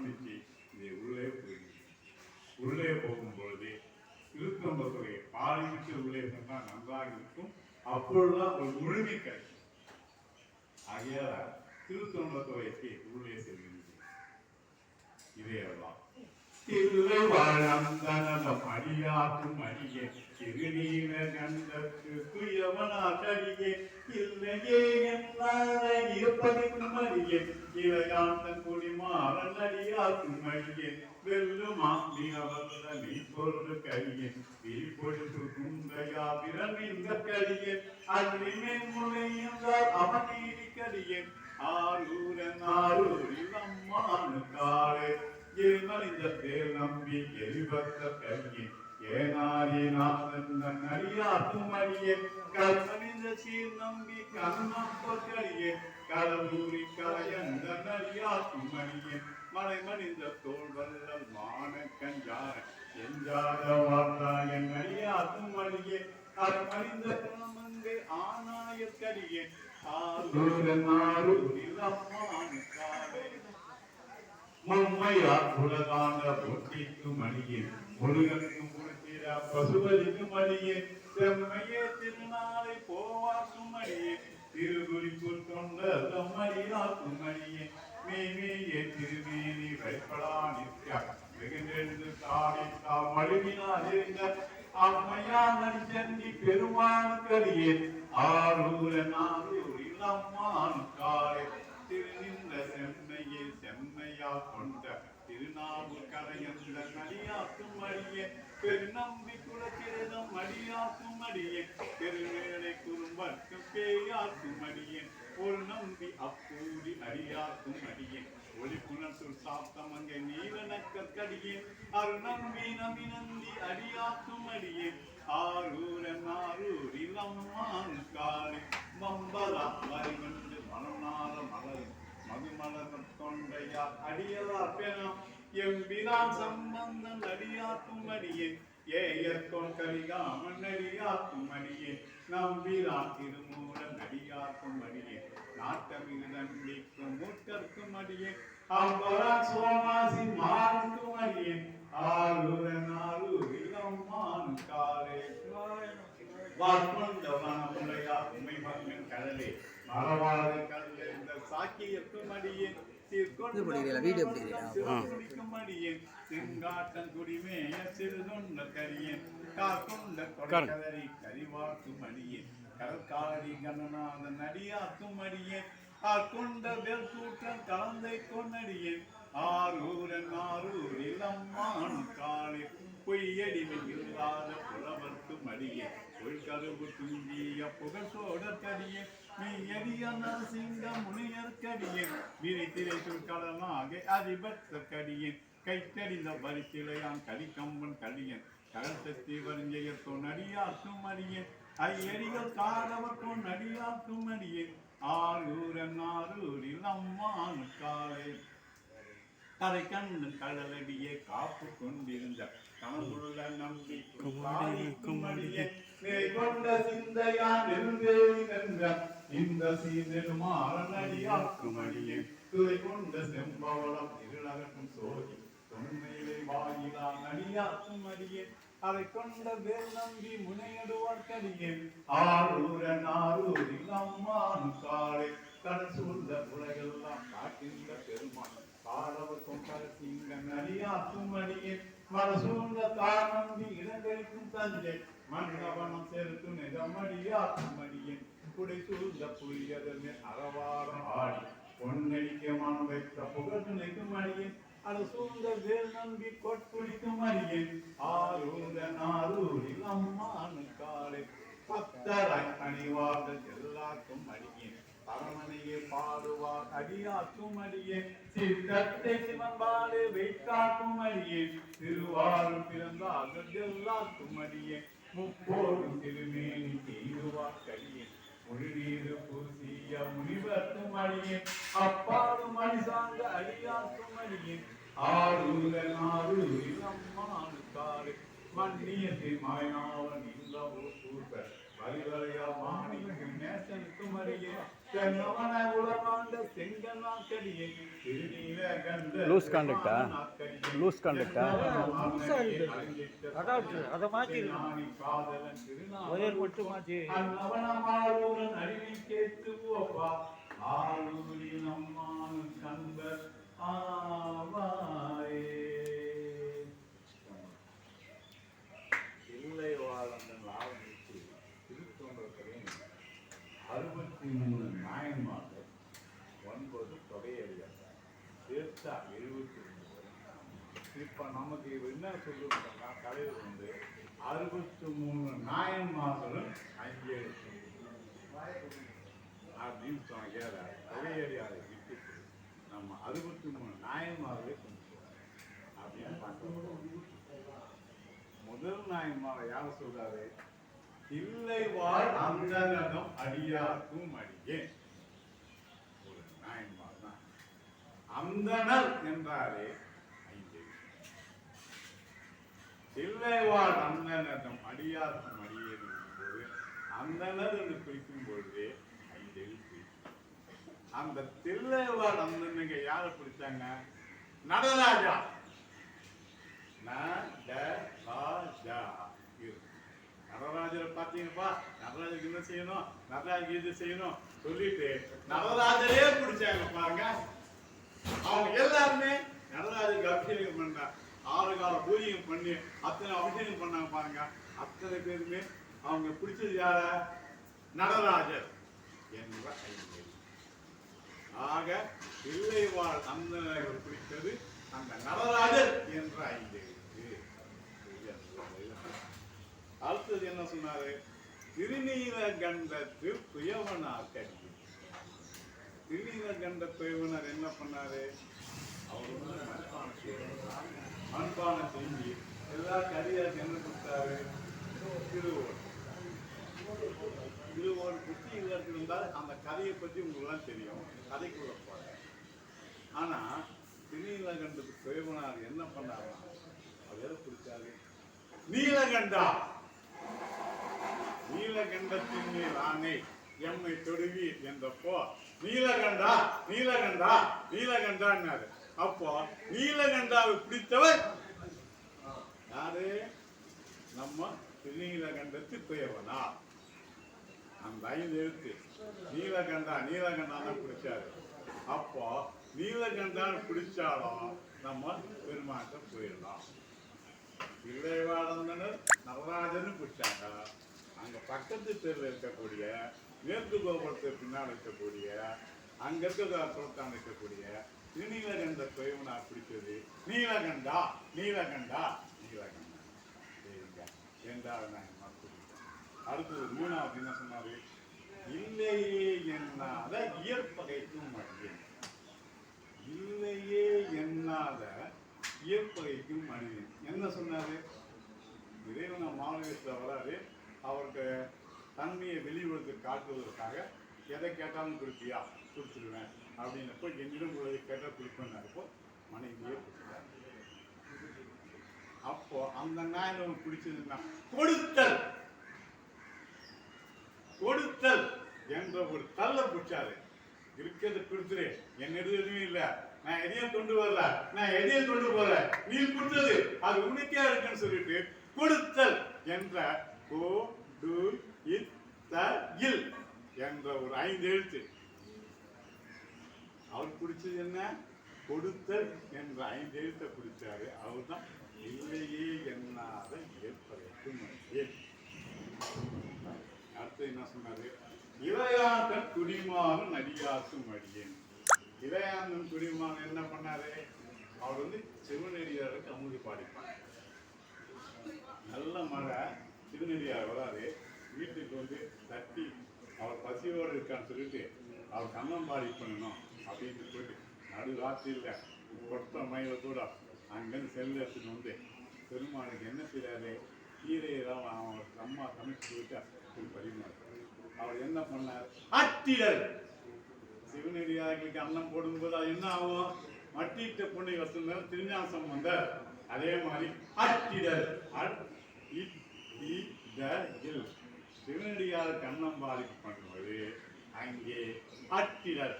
அர்ப்பணிச்சு இதை உள்ளே போயிடுச்சு. உள்ளே போகும்பொழுது திருத்தொண்டத்துறை பாலிவிட்டு உள்ளே சென்றால் நன்றாக இருக்கும். அப்பொழுதுதான் ஒரு முழுமை கிடைக்கும். ஆகையால திருத்தொண்டத்துறைக்கு உள்ளே செல்கின்றது. இதையெல்லாம் திருவழந்தனம் அடியாற்றும் அடியே திருநீர கண்டத்து துயவனாடியே இல்லையே என்னார இருப்பதிக்கும் அடியே இளையாந்தன் குடிமாறன் அடியாற்றும் அடியே வெல்லுமா மிகவல்ல நீ பொருள் கரியே விழிப்பொழுது குந்தையா பிறந்த கரியே அன்றிமேன் முனைந்தார் அவனீதி கரியே ஆரூரன் ஆரூரில் அம்மானு காலே மனித பேர் நம்பி எரிபத்த கல்வி ஏனாரிநாதன் அடியாற்றும் அடியே கல்மனித சீர் நம்பி கண்ணப்படியே கடலூரி கலையந்த அடியாற்றும் அடியே மலை மனித தோல் வல்லல் மான கஞ்சார எஞ்சாத வார்த்தா என் அடியாற்றும் அடியே கல்மனித குணமங்கே ஆனாயக்கடியே ஆரூரன் ஆரூரில் அம்மானு காலே மும்மையா உலகாண்ட பொட்டிக்கும் அடியே முருகனுக்கும் கொடுத்திர பசுபதிக்கும் அடியே செம்மையே திருநாளை போவாக்கும் அடியே திருகுறிக்குள் கொண்ட தம்மடியாக்கும் அடியே மேயே திருமேனி வைப்படா நிற்க வெகுண்டெழுந்து காணித்தா மழுவினால் இருந்த அம்மையா நடிச்சந்தி பெருமானுக்கடியே ஆரூரன் ஆரூரில் அம்மானு காலை திருநின்ற செம்மையே செம்மையா கொண்ட திருநாவூர் கரையந்த நடியாக்கும் அடியே பெருநம்பி குலச்சிரதம் அடியாக்கும் அடியே பெருவேளை குறும்பர்க்கும் பேயாக்கும் அடியே ஒரு நம்பி அப்பூரி அடியாக்கும் அடியே ஒளி புனத்துள் சாப்தம் அங்கே நீலனக்கடியே அரு நம்பி நம்பினந்தி அடியாக்கும் அடியே ஆரூரன் ஆரூரில் அம்மான் காலை மம்பலா மறிவண்டு மலர்நாள மலரும் மதுமலர் தொண்டையா அடியலார் பெணம் எம்பிரான் சம்பந்தன் அடியாக்கும் அடியே ஏயற்கோன் கரிகாமன் அடியாக்கும் அடியே நம்பிரான் திருமூலன் அடியாக்கும் அடியே நாட்டமிகு நம்பிக்கும் மூர்க்கர்க்கும் அடியே அம்பரான் சோமாசி மாறுக்கும் அடியே ஆரூரன் ஆரூரில் அம்மான் காலே வார்கொண்ட வனமுலையா உண்மை மகன் கடலே மரவாத கடலே இந்த சாக்கியக்கும் அடியே செங்காட்டன் குடிமேய சிறுதொண்ட கரியன் காற்கொண்ட கொடை கரிவாக்கும் அடியே கடற்காரி கணநாதன் அடியாக்கும் அடியே ஆட்கொண்ட வெல் கூட்டம் கலந்தை கொண்டடியேன் ஆரூரன் ஆரூரில் அம்மான் காலே பொய்யடிமை இல்லாத புலவர்க்கும் அடியே பொய்கருவு துஞ்சிய புகழ்சோடற்கடியே மெய்யடிய நரசிங்க முனியற்கடியே விரித்திரை கடலாக அதிபத்தற்கடியேன் கைத்தடிந்த வரிசிலையான் கலிக்கம்பன் கடியன் கடற்சக்தி வரிஞ்செயற்கொன் அடியாக்கும் அடியேன் ஐயடிகள் காடவர்கொன் அடியாக்கும் அடியேன் ஆரூரன் ஆரூரில் அம்மான் காலே கரை கண்ணு கடலடியே காப்பு கொண்டிருந்த கணக்குள்ள நம்பிக்கும் அடியே கொண்ட சிந்தையான் நெருங்கேன்ற இந்த சீர்நெடுமாறன் அடியாக்கும் அடியே துறை கொண்ட செம்பவளம் இருளகட்டும் சோதி தொன்மையிலே வாயிலான் அடியாக்கும் அடியே அதை கொண்ட வேல் நம்பி முனையடுவார்க்கடியே ஆரூரன் ஆரூரில் அம்மான் காலை கடசூழ்ந்த உலகெல்லாம் காட்டின்ற பெருமான் காலவர் கொண்டாட சிங்கன் அடியாக்கும் அடியே மனசூழ்ந்த தானம்பி இடங்களிக்கும் தஞ்சை மன்னவனம் செலுத்தும் நிஜமடியாக்கும் அடியே குடை சூழ்ந்த புரியதமே அறவாரம் ஆடி பொன்னடிக்க மனம் வைத்த புகழ் துணைக்கும் அடியே அது சூழ்ந்த வேல் நம்பி கொட்புடிக்கும் அடியே ஆரூரன் ஆரூரில் அம்மான் காலை பக்தராய் அணிவார்கள் எல்லாருக்கும் அடியே அரமனையே பாடுவார் அடியாக்கும் அடியே சித்தத்தை சிவன்பாடு வைத்தாக்கும் அடியே திருவாரும் பிறந்தார்கள் எல்லாருக்கும் அடியே முப்போரும் திருமேனி செய்துவார் கடியே மொழிநீரு பூசிய முனிவர்க்கும் அடியே அப்பாடும் மணி சார்ந்த அடியாக்கும் அடியே ஆரூரன் ஆரூரில் அம்மான் காலை மன்னியத்தை மாயனாவன் இந்த பூர்வ வரிவலையா மாணிக்கு நேசனுக்கு மறியே தென்னவன உலகாண்ட செங்கனாக்கடியே திருநீல கண்ட லூஸ் கான்டக்டா லூஸ் கான்டக்டா அதை மாற்றி காதலன் ஒயர் மட்டும் மாற்றி திருநாவனமாளூரன் அறிவி கேட்டுவோப்பா ஆளூரி நம்மான் கண்பர் ஆவாயே இல்லை வாழ்ந்தன் லாவணிக்கு திருத்தொண்டர்களையும் 63 நாயன்மார்கள் 9 தொகையறிஞர் சேர்த்தா 72. இப்ப நமக்கு என்ன சொல்லிருக்கோம்னா தலைவர் வந்து 63 நாயன்மார்களும் 5 எழுத்து அப்படின்னு சொன்ன தொகையறியாரை விட்டுட்டு நம்ம 63 நாயன்மார்களை அப்படின்னு பார்க்கிறோம். முதல் நாயன்மாரை யார சொல்றாரு? இல்லை வாழ் அந்தனம் அடியாக்கும் அடியே. ஒரு நாயன்மார் தான். அந்தனர் என்றாலே 5. இல்லை வாழ் அந்தனம் அடியாக்கும் அடியே போது அந்தனர் என்று குறிக்கும் பொழுதே 5 எழுத்து. அந்த தில்லைவாழ் அந்தனுக்கு யாரை பிடிச்சாங்க? நடராஜா. நடராஜரை பார்த்தீங்கப்பா, நடராஜருக்கு என்ன செய்யணும், நடராஜருக்கு இது செய்யணும் சொல்லிட்டு நடராஜரே பிடிச்சாங்க பாருங்க. அவங்க எல்லாருமே நடராஜருக்கு அபிஷேகம் பண்ணாங்க. 6 கால பூஜையும் பண்ணி அத்தனை அபிஷேகம் பண்ணாங்க பாருங்க. அத்தனை பேருமே அவங்க பிடிச்சது யார? நடராஜர் என்ற 5. ஆக இல்லை வாழ் அந்தனர்கள் பிடித்தது அந்த நடராஜர் என்ற 5. அடுத்தது என்ன சொன்னாரு? திருநீல கண்டத்தில் துயவனார் கடி. திருநீல கண்ட துயவனார் என்ன பண்ணாரு? அவரு மண்பான செஞ்சு எல்லா கரியாருக்கு என்ன கொடுத்தாரு? திருவோடு புத்தி இதற்கு இருந்தால் அந்த கதையை பற்றி உங்களுக்கு தெரியும். கதைக்குள்ள போற. ஆனா திருநீலகண்டத்துக்கு சுயவனார் என்ன பண்ணாரு? அவர் எதை பிடிச்சாரு? நீலகண்டா, நீலகண்டத்தின் மேல் ஆணை எம்மை தொடுவி என்றப்போ நீலகண்டா நீலகண்டா நீலகண்டான்னாரு. அப்போ நீலகண்டாவை பிடித்தவர் யாரு? நம்ம திருநீலகண்டத்து துயவனா. அந்த 5 எழுத்து நீலகண்டா நீலகண்டா தான் பிடிச்சாரு. அப்போ நீலகண்டான்னு பிடிச்சாலும் நம்ம பெருமாட்ட போயிடலாம். இல்லைவாழந்தனர் நடராஜன்னு பிடிச்சாங்க. அங்க பக்கத்து தெருவில் இருக்கக்கூடிய மேற்கு கோபுரத்தை பின்னால் இருக்கக்கூடிய அங்க இருக்க புறத்தான் இருக்கக்கூடிய திருநீலகண்ட துயவனா பிடிச்சது நீலகண்டா நீலகண்டா நீலகண்டா. சரிங்க, 2வது நான் அடுத்தது 3வது என்ன சொன்னாரு? இல்லையே எண்ணாத இயற்பகைக்கும் மனிதன். இல்லையே எண்ணாத இயற்பகைக்கும் மனிதன் என்ன சொன்னாரு? இறைவன மாநிலத்தில் வராது. அவருக்கு தன்மையை வெளிப்படுத்தி காட்டுவதற்காக எதை கேட்டாலும் கொடுப்பியா? கொடுத்துருவேன் அப்படின்னப்போ என்னிடம் கேட்டால் கொடுப்பேன்னாருப்போ மனைவியே கொடுத்தாரு. அப்போ அந்த நாயன் பிடிச்சதுன்னா கொடுத்தல் கொடுத்தல் என்ற ஒரு தள்ள பிடிச்சாரு. இருக்கிறது கொடுத்துரு, என்னது எதுவும் இல்லை, நான் எதையும் கொண்டு வரல, நான் எதையும் கொண்டு போற, நீ கொடுத்தது அது உனக்கே இருக்குன்னு சொல்லிட்டு கொடுத்தல் என்ற என்ற ஒரு 5 எழுத்து. அவர் பிடிச்சது என்ன? கொடுத்தல் என்ற 5 எழுத்தை பிடிச்சாரு. அவர் தான் இல்லையே எண்ணாத ஏற்படைக்கும். அடுத்து என்ன சொன்னாரு? இளையாந்தன் குடிமாறும் நடிகாசும் அடியேன். இளையாந்தன் குடிமாறன் என்ன பண்ணாரு? அவர் வந்து சிவனடியாருக்கு அமுது பாடிப்பார். நல்ல மழை, சிவனடியார் வராது, வீட்டுக்கு வந்து தட்டி அவர் பசியோடு இருக்கான்னு சொல்லிட்டு அவர் கண்ணம்பாடி பண்ணணும் அப்படின்னு போயிட்டு நடு ராத்திரியில் கொட்ட மயிலத்தோட அங்கேருந்து செல்லு எடுத்துட்டு வந்து பெருமாளுக்கு என்ன செய்யறாரு? கீரையெல்லாம் அவங்க அம்மா சமைச்சு விட்டு பரிமாறு. அவர் என்ன பண்ணார்? அட்டிடல். சிவனடியார்களுக்கு அன்னம் போடும்போது அது என்ன ஆகும்? மட்டிட்ட பொண்ணை வசந்த திருஞாசம் வந்த அதே மாதிரி அட்டிடல். சிவனடியார் கண்ணம்பாடி பண்ணுவது அங்கே அட்டிடர்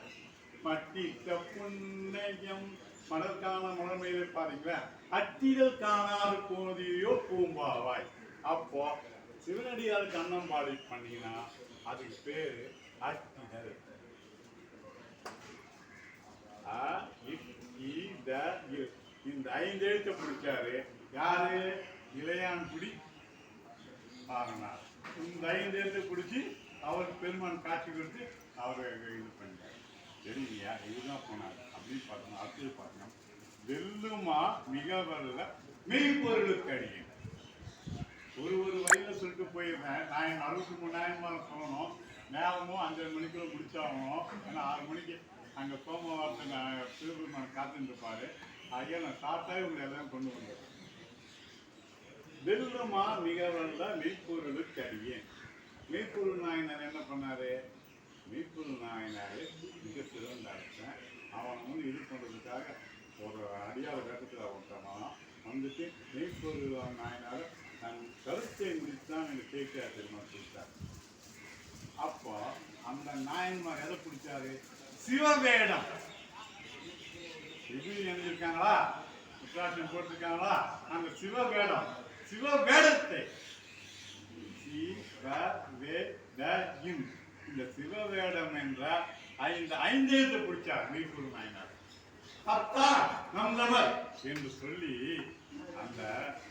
மட்டிட்ட புண்ணியம் மலர்கான மலர்மையில பாருங்களா அட்டிடல் காணாது போதியோ பூம்பாவாய். அப்போ சிவனடியார் கண்ணம்பாடி பண்ணீங்கன்னா அதுக்கு பேரு அட்டிடல். இந்த 5 எழுத்தை பிடிச்சாரு யாரு? இளையான்குடி பாருனார். இந்த 5 எழுத்தை பிடிச்சி அவருக்கு பெருமான் காட்சி கொடுத்து அவரை இது பண்ணார். சரிங்கய்யா, இதுதான் போனார் அப்படின்னு பார்த்தோம். அடுத்தது பார்த்தோம், வெல்லுமா மிக வரல மெய்ப்பொருளுக்கு அடியேன். ஒரு வழியில சொல்லிட்டு போயிருந்தேன். நான் 63 நாயன்மாரை சொல்லணும். நேரமும் 5:30 மணிக்குள்ள முடிச்சாகணும். ஏன்னா 6 மணிக்கு அங்கே சோமவாரத்தை நான் சிவபெருமான் காத்துட்டு இருப்பாரு. ஐயா நான் சாப்பிட்டாவே உங்களை எல்லாம் கொண்டு வந்தேன். வெல்லுமா மிக வரல மெய்ப்பொருளுக்கு அடியேன். மெய்ப்பொருள் நாயனார் என்ன பண்ணாரு? மெய்ப்பொருள் நாயனாரு மிக சிறந்த அர்த்தம். அவனை இது பண்ணுறதுக்காக ஒரு அடியார கட்டத்தில் ஒருத்தவன் வந்துட்டு மெய்ப்பொருள் நாயனார் தன் கருத்தை முடித்தான் எனக்கு கேட்க தெரியுமா சொல்லிட்டார். அப்போ அந்த நாயன்மார் எதை பிடிச்சாரு? சிவவேடம். இது எழுதியிருக்காங்களா? உத்ராட்சம் போட்டிருக்காங்களா? அந்த சிவவேடம், சிவவேடத்தை இந்த சிவவேடம் என்ற 5 எழுத்து பிடிச்சார் மெய்ப்பொருள் நாயனார். பத்தா நந்தவர் என்று சொல்லி அந்த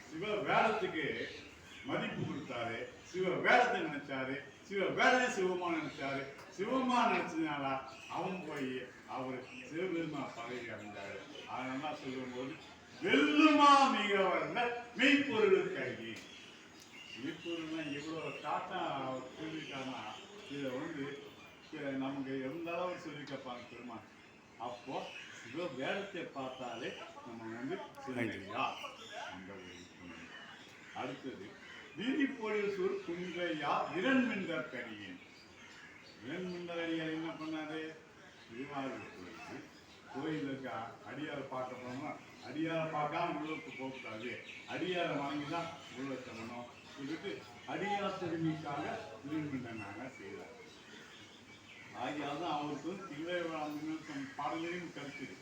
சிவ வேடத்துக்கு மதிப்பு கொடுத்தாரு. சிவ வேடத்தை நினைச்சாரு. சிவ வேடத்தை சிவமா நினைச்சாரு. சிவமா நினைச்சதுனால அவன் போய் அவர் சிவபெருமா பதவி அடைந்தாரு. அதனால சொல்லும்போது வெல்லுமா மிக வந்த மெய்ப்பொருளுக்கு அடி. மெய்ப்பொருள்னா இவ்வளோ டாட்டா சொல்லிட்டாங்கன்னா இதை நமக்கு எந்த அளவு சொல்லி கேட்பாங்க பெருமான். அப்போ சிவ வேடத்தை பார்த்தாலே நம்ம சிவனையா அந்த ஒரு. அடுத்தது வீதிப்பொழில் குன்றையா விரண்மிண்டர் கடியேன். விரண்மிண்டர் அடியார் என்ன பண்ணாரு? திருவாரூர் கோயிலுக்கு அடியாரை பார்க்க போனோம்னா அடியாரை பார்க்காம உள்ளுக்கு போகக்கூடாது. அடியாரை வாங்கிதான் உள்ள தரணும் சொல்லிட்டு அடியார் திரும்பிக்காக விரண்மிண்டனாக செய்தார். ஆகியால் தான் அவருக்கு தில்லைவாழ்ந்து பாடலையும் கிடைச்சிது.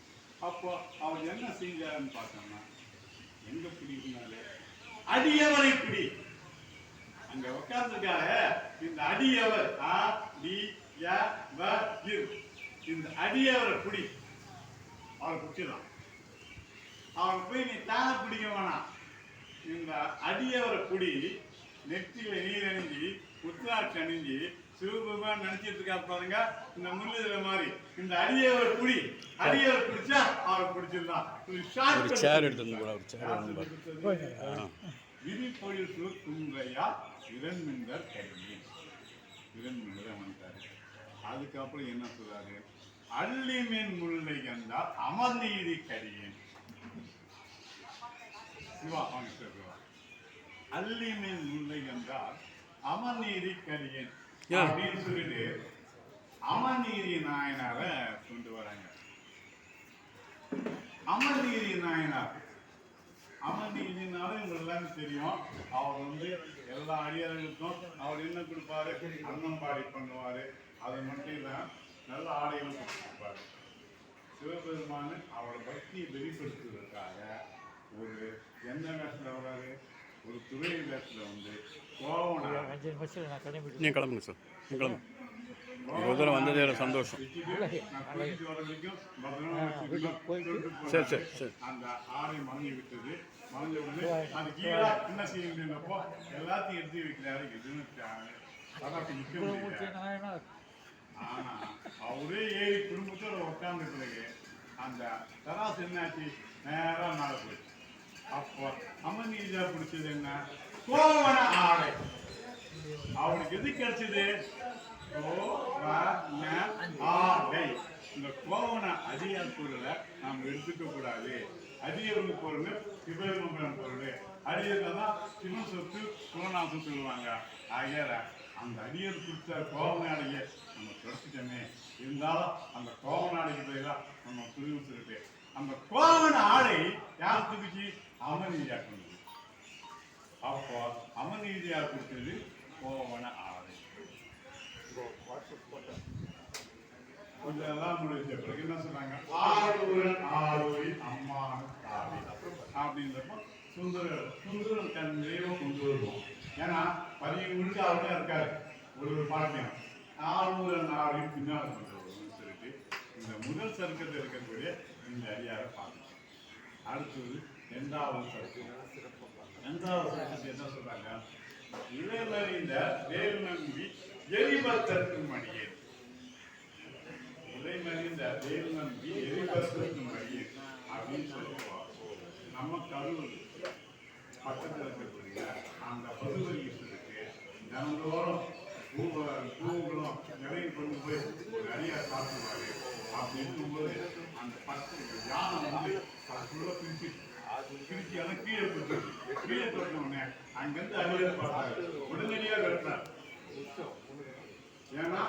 அப்போ அவர் என்ன செஞ்சாருன்னு பார்த்தோம்னா எங்க பிடிக்குனாலே அடியவரை பிடி. அங்க உட்கார்ந்துருக்காரு இந்த அடியவர் இந்த அடியவரை பிடி. அவரை பிடிச்சிடலாம். அவரை போய் நீ தானே பிடிக்க வேணாம். இந்த அடியவரை பிடி. நெற்றியில நீர் அணிஞ்சி உத்ராட்சி அணிஞ்சி சிவபெருமான் நினைச்சிட்டு இருக்கா பாருங்க. இந்த முன்னிலை மாதிரி இந்த அடியவரை பிடி. அடியவரை பிடிச்சா அவரை பிடிச்சிடலாம். விதிப்பொழில் குன்றையா விரண்மிண்டர் கடியேன். விரண்மிண்டர் வந்துட்டாரு. அதுக்கப்புறம் என்ன சொல்றாரு? அள்ளிமீன் முல்லை கண்டால் அமர்நீதி கடியேன். சிவா அவங்க சொல்லுவா அள்ளிமீன் முல்லை கண்டால் அமர்நீதி கடியேன் அப்படின்னு சொல்லிட்டு அமர்நீதி நாயனார கொண்டு வராங்க. அமர்நீதி நாயனார் அமர்நீதினாலும் உங்களுக்கு எல்லாமே தெரியும். அவர் எல்லா அடியார்களுக்கும் அவர் என்ன கொடுப்பாரு? அன்னம்பாடி பண்ணுவாரு. அது மட்டும் இல்ல நல்ல ஆடைகளும் கொடுப்பாரு. சிவபெருமான் அவரோட பக்தியை வெளிப்படுத்துவதற்காக ஒரு என்ன வேஷத்துல வர்றாரு? ஒரு துறை வேஷத்துல கோவனா. நீ கிளம்புங்க சார், நீ கிளம்பு. இவ்வளோ வந்ததே சந்தோஷம். சரி சரி சரி. அந்த ஆடை மறந்து விட்டது. மறந்து விட்டு அது கீழே என்ன செய்யுங்கப்போ எல்லாத்தையும் எடுத்து வைக்கிறாரு. எதுன்னு நிக்க முடியாது. ஆனா அவரே 7 குடும்பத்தோட உட்கார்ந்த பிறகு அந்த தராசு என்னாச்சு? நேரா மேல போயிடுச்சு. அப்போ அமர்நீதியா பிடிச்சது என்ன? கோவண ஆடை. அவனுக்கு எது கிடைச்சது? ஆடை. இந்த கோவண அடியார் பொருளை நாம் எடுத்துக்க கூடாது. அடியவர்கள் பொருள் சிவபெருமான் பொருள். அடியர்கள் தான் சிவன் சொத்து சிவநாசம் சொல்லுவாங்க. ஆகியார அந்த அடியர் கொடுத்த கோவண ஆடையை நம்ம தொடச்சிட்டோமே. இருந்தாலும் அந்த கோவண ஆடைக்கு போய்தான் நம்ம துணிவு சொல்லிட்டு அந்த கோவண ஆடை யார் துதிச்சு? அமர்நீதியா கொண்டு. அப்போ அமர்நீதியா கொடுத்தது கோவண ஆடை. இதெல்லாம் முடிஞ்ச பிறகு என்ன சொன்னாங்க, ஆரூரன் ஆரூரி அம்மான தாவி அப்படின்றப்போ சுந்தரன் தன் நிறைவை கொண்டு வருவோம். ஏன்னா 10 முடிச்சு அவரே இருக்காரு ஒரு பாட்டியம். ஆரூரன் ஆரூரி பின்னால் கொண்டு வருவோம்னு சொல்லிட்டு இந்த முதல் சருக்கத்தில் இருக்கக்கூடிய இந்த அடியாரை பார்க்கணும். அடுத்தது 2வது சருக்கம். 2வது சருக்கத்தை என்ன சொல்றாங்க, இளைமறிந்த வேல் நம்பி எரிபத்தற்கு மடியே. இளைமறிந்த வேல் நம்பி எரிபத்தற்கு மடியே அப்படின்னு சொல்லுவோம். நம்ம கரூர் பக்கத்தில் இருக்கக்கூடிய அந்த பசுவீசருக்கு தினந்தோறும் பூவுகளும் நிறைய கொண்டு போய் நிறைய சாப்பிடுவாரு. அப்படி இருக்கும்போது அந்த யானை வந்து அதுக்குள்ள பிரிச்சு எல்லாம் கீழே போட்டோடனே அங்கிருந்து அடியை பார்த்தாரு. உடனடியாக வெட்டார். ஏன்னா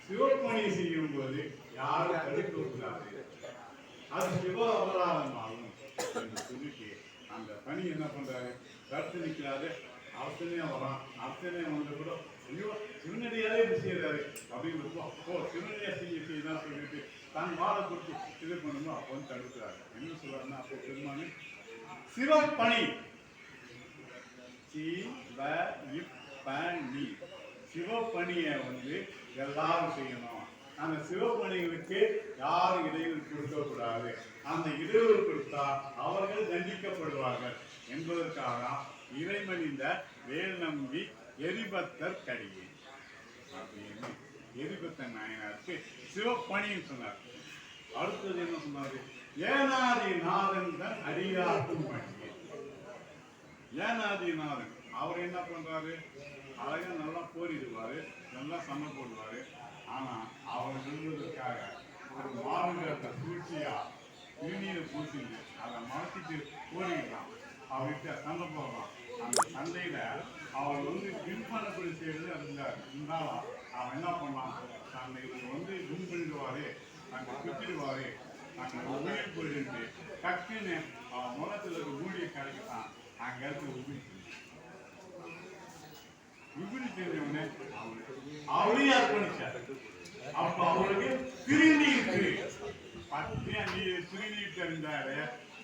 சிவப்பணியை செய்யும் போது யாரும் தடுக்க கூடாது, அது சிவ அபராதம் ஆகும் என்று சொல்லிட்டு அந்த பணி என்ன பண்றாரு, தடுத்து நிற்கிறாரு. அவசனையா வரான். அவசனையா வந்து கூட ஐயோ சிவனடியாலே இப்படி செய்யறாரு அப்படின்னு அப்போ சிவனடியா செய்யதான் சொல்லிட்டு தான் வாழை கொடுத்து இது பண்ணணும். அப்போ வந்து தடுக்கிறாரு. என்ன சொல்றாருன்னா, அப்போ பெருமானு சிவப்பணி சிவப்பணியை வந்து எல்லாரும் செய்யணும். அந்த சிவப்பணிகளுக்கு யாரும் இடையூறு கொடுக்கக்கூடாது. அந்த இடையூறு கொடுத்தா அவர்கள் தண்டிக்கப்படுவார்கள் என்பதற்காக இறைமணிந்த வேல் நம்பி எரிபத்தர் கடியே அப்படின்னு எரிபத்தர் நாயனாருக்கு சிவப்பணின்னு சொன்னார். அடுத்தது என்ன சொன்னாரு, ஏனாதி நாதன் தன் அடியாக்கும் பணியே. ஏனாதிநாதன் அவர் என்ன பண்றாரு, அழகா நல்லா போரிடுவாரு, நல்லா சண்டை போடுவாரு. ஆனா அவர் சொல்வதற்காக ஒரு மாறுகிறத சூழ்ச்சியா திருநீரை பூசிட்டு அதை மறைச்சிட்டு போரிடலாம். அவர்கிட்ட சண்டை போடுறான். அந்த சண்டையில அவர் வந்து வின் பண்ணக்கூடிய செய்யறது இருந்தாலும் அவன் என்ன பண்ணான், தன்னை வந்து வின் பண்ணிடுவாரு, தன்னை குத்திடுவாரு, தன்னை உயிர் போயிட்டு டக்குன்னு அவன் முகத்துல ஒரு ஊழியை கிடைக்கிறான். அங்க இருக்க உபரி தெரிஞ்சவனே அவரையும் அர்ப்பணிச்சார். அப்ப அவருக்கு திருநீட்டு திருநீட்டு இருந்தாரு.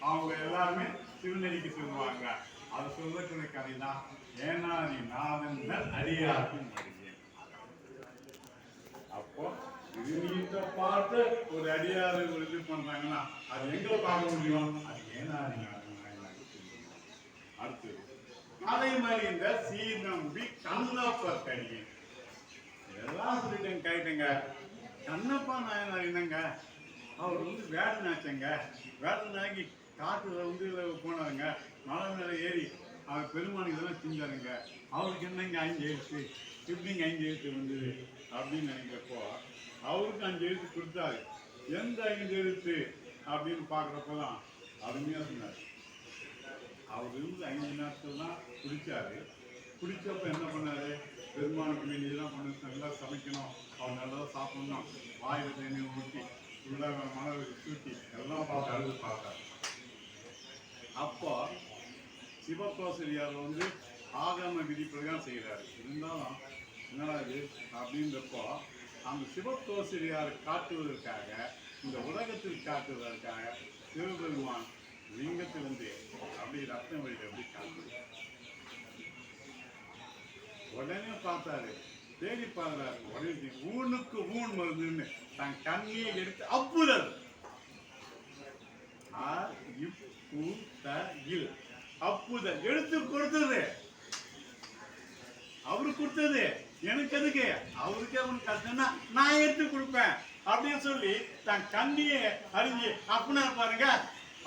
அவங்க எல்லாருமே திருநெறிக்கு சொல்லுவாங்க. அது சொல்லக்கூடிய கதை தான் ஏனாதி நாதன் அடியாக்கும் மடியேன். அப்போ திருநீட்டை பார்த்து ஒரு அடியாறு ஒரு இது பண்றாங்கன்னா அது எங்க பார்க்க முடியும், அது ஏனாதி நாதன். அடுத்து அதே மாதிரி இந்த சீர்நம்பி கண்ணப்பர் கடியை எல்லாம் சொல்லிட்டேங்க கேட்டேங்க. கண்ணப்பா நாயனார் என்னங்க, அவர் வந்து வேடனாச்சங்க. வேடனாகி காட்டுல வந்து போனாருங்க. மலை மேல ஏறி அவர் பெருமானுக்கு இதெல்லாம் செஞ்சாருங்க. அவருக்கு என்னங்க 5 எழுத்து, இப்படிங்க 5 எழுத்து வந்தது அப்படின்னு நினைக்கிறப்போ அவருக்கு 5 எழுத்து கொடுத்தாரு. எந்த 5 எழுத்து அப்படின்னு பார்க்குறப்பதான் அருமையா சொன்னார். அவர் இருந்து 5 நாட்கள் தான் குடிச்சாரு. குடிச்சப்ப என்ன பண்ணாரு, பெருமானுக்கு வேண்டியதெல்லாம் பண்ண, நல்லா சமைக்கணும், அவர் நல்லா சாப்பிடணும், வாயில் தண்ணி ஊற்றி உள்ளாக மணல் சூட்டி எல்லாம் பார்த்து அழுது பார்த்தாரு. அப்போ சிவகோசரியார் வந்து ஆகம விதி பிரகாரம் செய்கிறாரு. இருந்தாலும் என்னடா இது அப்படின்றப்போ அந்த சிவகோசரியாரை காட்டுவதற்காக, இந்த உலகத்தில் காட்டுவதற்காக சிவபெருமான் லிங்கத்திலிருந்து அப்படி ரத்தம் வழியில் அப்படி காட்டுது. உடனே பார்த்தாரு, தேடி பார்க்கிறாரு. உடனே ஊனுக்கு ஊன் மருந்துன்னு தன் கண்ணியை எடுத்து அப்புதல் அப்புதல் எடுத்து கொடுத்தது. அவரு கொடுத்தது எனக்கு எதுக்கு, அவருக்கு அவனுக்கு கஷ்டம்னா நான் எடுத்து கொடுப்பேன் அப்படின்னு சொல்லி தன் கண்ணியை அறிஞ்சு அப்படின்னா பாருங்க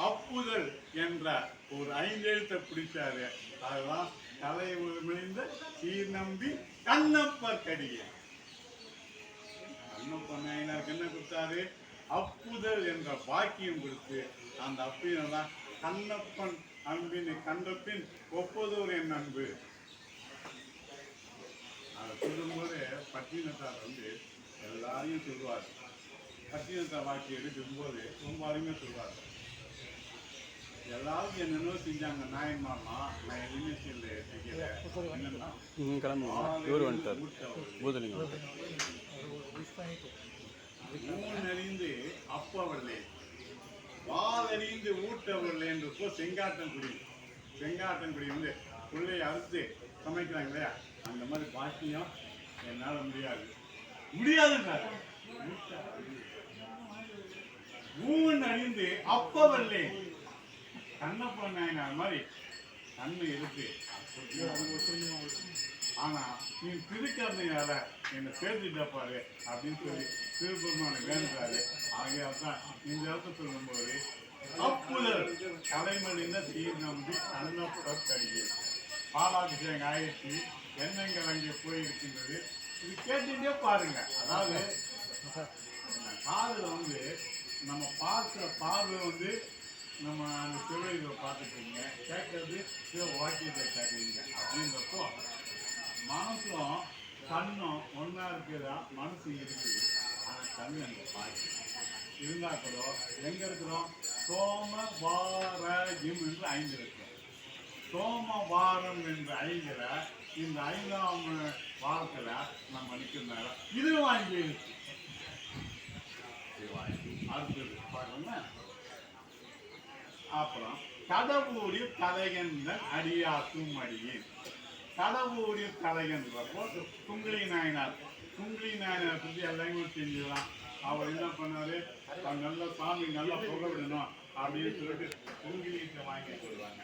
அப்புதல் என்ற ஒரு 5 எழுத்தை பிடிச்சாரு. அதெல்லாம் தலை விழுந்த சீர்நம்பி கண்ணப்பர் கடியை. கண்ணப்பர் நாயனாருக்கு என்ன கொடுத்தாரு, அப்புதல் என்ற பாக்கியம் கொடுத்து அந்த அப்பியம் தான் கண்ணப்பன் அன்பின் கண்டப்பின் ஒப்புதோர் என் அன்பு. அதை சொல்லும்போது பட்டினத்தார் வந்து எல்லாரையும் சொல்லுவார். பட்டினத்தார் வாக்கியம் எடுக்கும்போது ரொம்ப அருமையாக சொல்லுவார். எல்லாரும் என்னென்னோ செஞ்சாங்க நாயன்மாமா, நான் எதுவுமே செய்யல. என்னன்னா ஊனறிந்து அப்பவல்லே வாலறிந்து ஊட்டவல்லே என்றப்போ செங்காட்டன்குடி வந்து பிள்ளையை அறுத்து சமைக்கிறாங்க இல்லையா, அந்த மாதிரி பாக்கியம் என்னால் முடியாதுன்றார். ஊன் அறிந்து அப்பவல்லே கண்ணப்ப நாயனார் மாதிரி கண்ணை இருக்கு. ஆனா நீ திருக்கருணையால என்னை சேர்த்துட்ட பாரு அப்படின்னு சொல்லி திருப்பெருமான வேண்டுறாரு. ஆகையால்தான் இந்த இடத்த சொல்லும்போது அப்புதல் கலைமணிந்த சீர் நம்பி கண்ணப்ப கல்வி பாலாபிஷேகம் ஆயிடுச்சு, எண்ணங்கள் அங்கே போயிருக்கின்றது. இது கேட்டுட்டே பாருங்க. அதாவது காதில் வந்து நம்ம பார்க்குற பார்வை வந்து நம்ம அந்த சிவலிகளை பார்த்துட்டீங்க, கேட்கறது சிவ வாக்கியத்தை கேட்குறீங்க. அப்படின்றப்போ மனசும் கண்ணும் ஒன்றா இருக்குதா, மனசு இருக்குது, ஆனால் கண் அங்கே பார்க்கு இருந்தால் கூட எங்கே இருக்கிறோம்? சோம வாரம் என்று 5 இருக்கிறோம். சோம வாரம் என்று 5ல் இந்த 5ஆம் வாரத்தில் நம்ம நிற்கிறதுனால இதுவும் 5 இருக்கு. அடுத்தது பாருங்க. அப்புறம் கடவுளில் தலைகந்தன் அடியாக்கும் அடியேன். கடவுளில் தலைகன்றப்போ குங்கிலி நாயனார் பற்றி எல்லாமே செஞ்சிடலாம். அவர் என்ன பண்ணாரு, நல்ல சாமி நல்லா புகழணும் அப்படின்னு சொல்லிட்டு குங்கிலியத்தை வாங்கி சொல்லுவாங்க.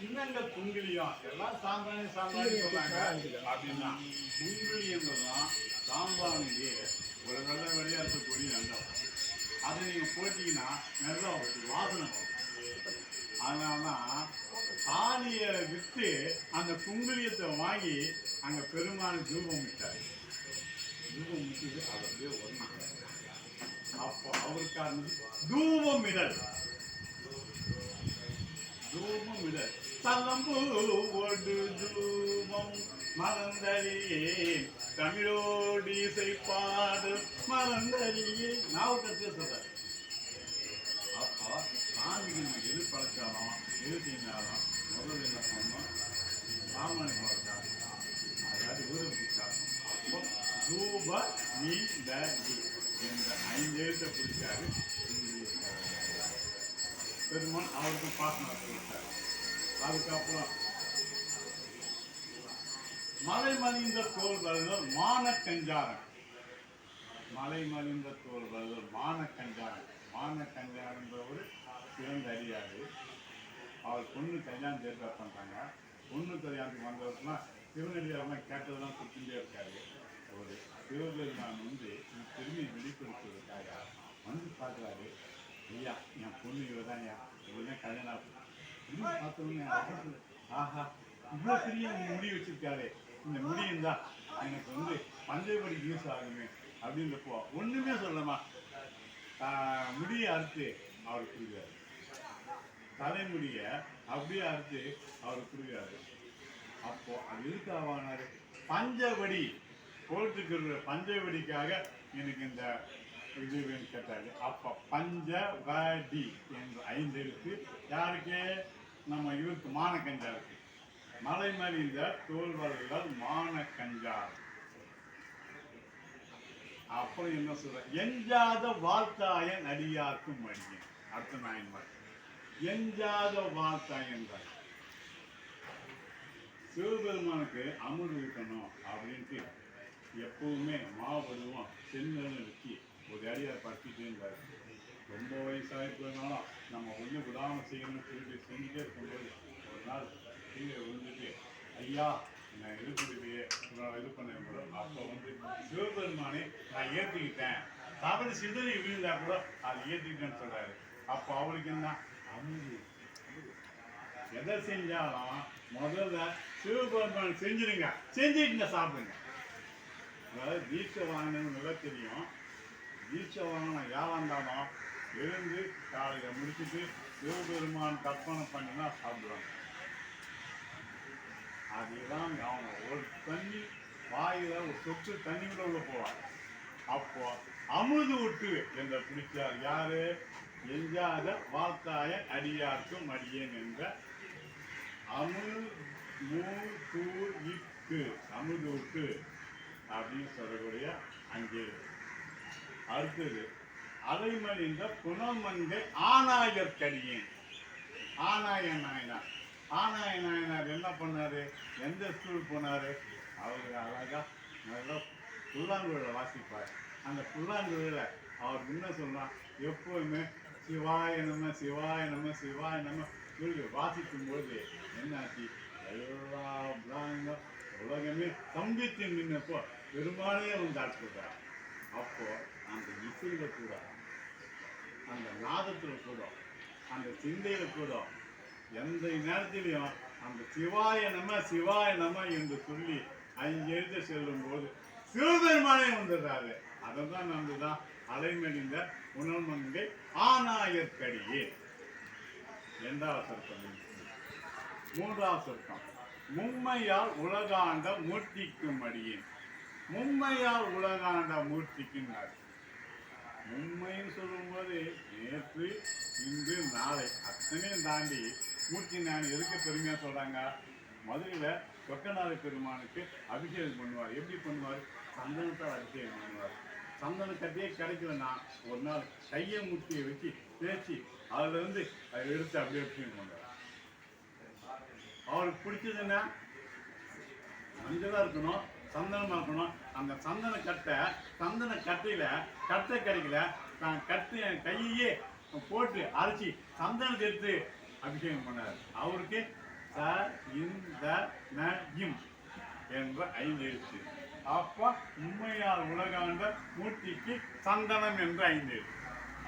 இன்னங்க குங்கிலியம் எல்லாம் சாம்பிராணி சொல்றாங்க. அப்படின்னா குங்கிலியம்தான் சாம்பிராணிலே ஒரு நல்ல விளையாட்டுக்கூடிய நல்லம். அதை நீங்க போட்டீங்கன்னா நல்ல வாசனை. அதனால்தான் தாலியை விட்டு அந்த குங்குலியத்தை வாங்கி அங்க பெருமான தூபம் விட்டார். தூபம் விட்டு அவருடைய ஒன்று. அப்போ அவருக்கான தூபமிடல் தலம்பு ஒடு தூபம் மறந்தறியே தமிழோடு இசைப்பாடு மறந்தறியே நாவுக்கத்தே சொல்றாரு. அப்போ சாமிக்கு நம்ம எது பழச்சாலும் எது செஞ்சாலும் முதல்ல என்ன பண்ணணும்? சாமானிய பழச்சாலும் அதாவது ஊரப்பிச்சாலும். அப்போ தூப நீ என்ற 5 எழுத்தை பிடிச்சாரு பெருமான். அவருக்கு பாசனம் கொடுத்தாரு. அதுக்கப்புறம் மலை மலிந்த தோல் வருதல் மானக்கஞ்சாரன். மலை மலிந்த தோல் வருதல் மானக்கஞ்சாரன். மானக்கஞ்சாரன்றவர் சிறந்த அறியாரு. அவர் பொண்ணு கல்யாணம் ஏற்பாடு பண்ணுறாங்க. பொண்ணு கல்யாணத்துக்கு வந்தவருக்குலாம் சிவனடியாரெல்லாம் கேட்டதெல்லாம் கொடுத்துட்டே இருக்காரு. அவர் சிவபெருமான் வந்து பெருமையை வெளிப்படுத்துவதற்காக வந்து பார்க்குறாரு. ஐயா, என் பொண்ணு இவதான் ஐயா, இவதான் கல்யாணம் பார்த்தோன்னே ஆஹா இவ்வளோ பெரிய முடி வச்சிருக்காரு, இந்த முடியும் தான் எனக்கு வந்து பஞ்சைப்படிக்கு யூஸ் ஆகுமே அப்படின்றப்போ ஒன்றுமே சொல்லமா முடியை அறுத்து அவர் கொடுக்குறாரு. தலைமுடிய அப்படியே அறுத்து அவர் கொடுக்குறாரு. அப்போ அது எதுக்கு ஆவானாரு? பஞ்சவடி போட்டுக்கிற பஞ்சவடிக்காக எனக்கு இந்த இது வேணும் கேட்டாரு. அப்போ பஞ்சவடி என்ற 5 இருக்கு. யாருக்கு? நம்ம இவருக்கு மானக்கஞ்சாருக்கு. மலை மறிந்த தோல்வர்கள் மானக்கஞ்சார். அப்புறம் என்ன சொல்ற? எஞ்சாத வாழ்த்தாயன் அடியாக்கும் மடியன். அடுத்த நாயன்மார் எஞ்சாத வாழ்த்தாயன் தான் சிவபெருமானுக்கு அமுது ஊட்டணும் அப்படின்ட்டு எப்பவுமே மாவடுவோம் சென்னல் வச்சு ஒரு அடியார் படுத்திட்டே இருந்தார். ரொம்ப வயசாகிருக்கிறதுனாலும் நம்ம ஒன்று விடாமல் செய்யணும்னு சொல்லிட்டு செஞ்சுட்டே இருக்கும்போது ஒரு நாள் கீழே விழுந்துட்டு, ஐயா நான் இருக்கிறதுலையே இது பண்ண. அப்போ வந்து சிவபெருமானே நான் ஏற்றிக்கிட்டேன், தவறு சிதறி விழுந்தா கூட அதை ஏற்றிக்கிட்டேன்னு சொல்றாரு. அப்போ அவருக்கு என்ன அமுது? எதை செஞ்சாலும் முதல்ல சிவபெருமான் செஞ்சிருங்க, செஞ்சுட்டுங்க சாப்பிடுங்க. அதாவது தீட்சை வாங்கினது நல்லா தெரியும். தீட்சை வாங்கின யாராந்தாலும் எழுந்து காலையில் முடிச்சுட்டு சிவபெருமான் கற்பனை பண்ணினா சாப்பிடுவாங்க. அதுதான் அவங்க ஒரு தண்ணி வாயில ஒரு சொட்டு தண்ணி கூட உள்ள போவாங்க. அப்போ அமுது விட்டு என்ற பிடிச்சார் யாரு? எஞ்சாத வாழ்த்தாய அடியார்க்கும் அடியேன் என்ற அமுது விட்டு அப்படின்னு சொல்லக்கூடிய 5 அடுத்தது அலைமறிந்த புனமங்கை ஆனாயற்கடியேன். ஆனாய நாயனார். ஆனாய நாயனார் என்ன பண்ணாரு? எந்த ஸ்கூல் போனாரு? அவரு அழகா நல்லா புல்லாங்குழல வாசிப்பார். அந்த புல்லாங்குழல அவர் என்ன சொன்னா, எப்போதுமே சிவாய நம சிவாய நம சிவாய நம வாசிக்கும் போது என்னாச்சு, எல்லா உலகமே சம்பித்து நின்னப்போ பெரும்பாலே வந்து ஆட்கொள்றார். அப்போ அந்த இசையில கூட, அந்த நாதத்துல கூட, அந்த சிந்தையில கூட எந்த நேரத்திலையும் அந்த சிவாய நம என்று சொல்லி 5 எழுத்து செல்லும் போது சிவபெருமானே வந்துடுறாரு. அதை தான் நம்புதான் அலைமறிந்த புனமங்கை ஆனாயற்கடியே. 2வது சொற்கம். 3வது சொற்கம். மும்மையால் உலகாண்ட மூர்த்திக்கும் அடியேன். மும்மையால் உலகாண்ட மூர்த்திக்குன்னார். மும்மைன்னு சொல்லும்போது நேற்று இன்று நாளை அத்தனையும் தாண்டி மூர்த்தி நான் எதுக்கு பெருமையாக சொல்கிறாங்க? மதுரையில் சொக்கநாத பெருமானுக்கு அபிஷேகம் பண்ணுவார். எப்படி பண்ணுவார்? சந்தனத்தால் அபிஷேகம் பண்ணுவார். சந்தன கட்டியே கிடைக்கலன்னா ஒரு நாள் கையை முட்டியை வச்சு தேய்ச்சி அதுலேருந்து அதை எடுத்து அப்படியே அபிஷேகம் பண்ணுவார். அவருக்கு பிடிச்சதுன்னா மஞ்சளாக இருக்கணும், சந்தனமாக இருக்கணும். அந்த சந்தன கட்டையில் கட்டை கிடைக்கல, தான் கையே போட்டு அரைச்சி சந்தனத்தை எடுத்து அபிஷேகம் பண்ணார். அவருக்கு ச இந்த ந இம் என்ற 5 எழுத்து. அப்போ உண்மையால் உலகாண்ட மூர்த்திக்கு சந்தனம் என்ற 5 எழுத்து.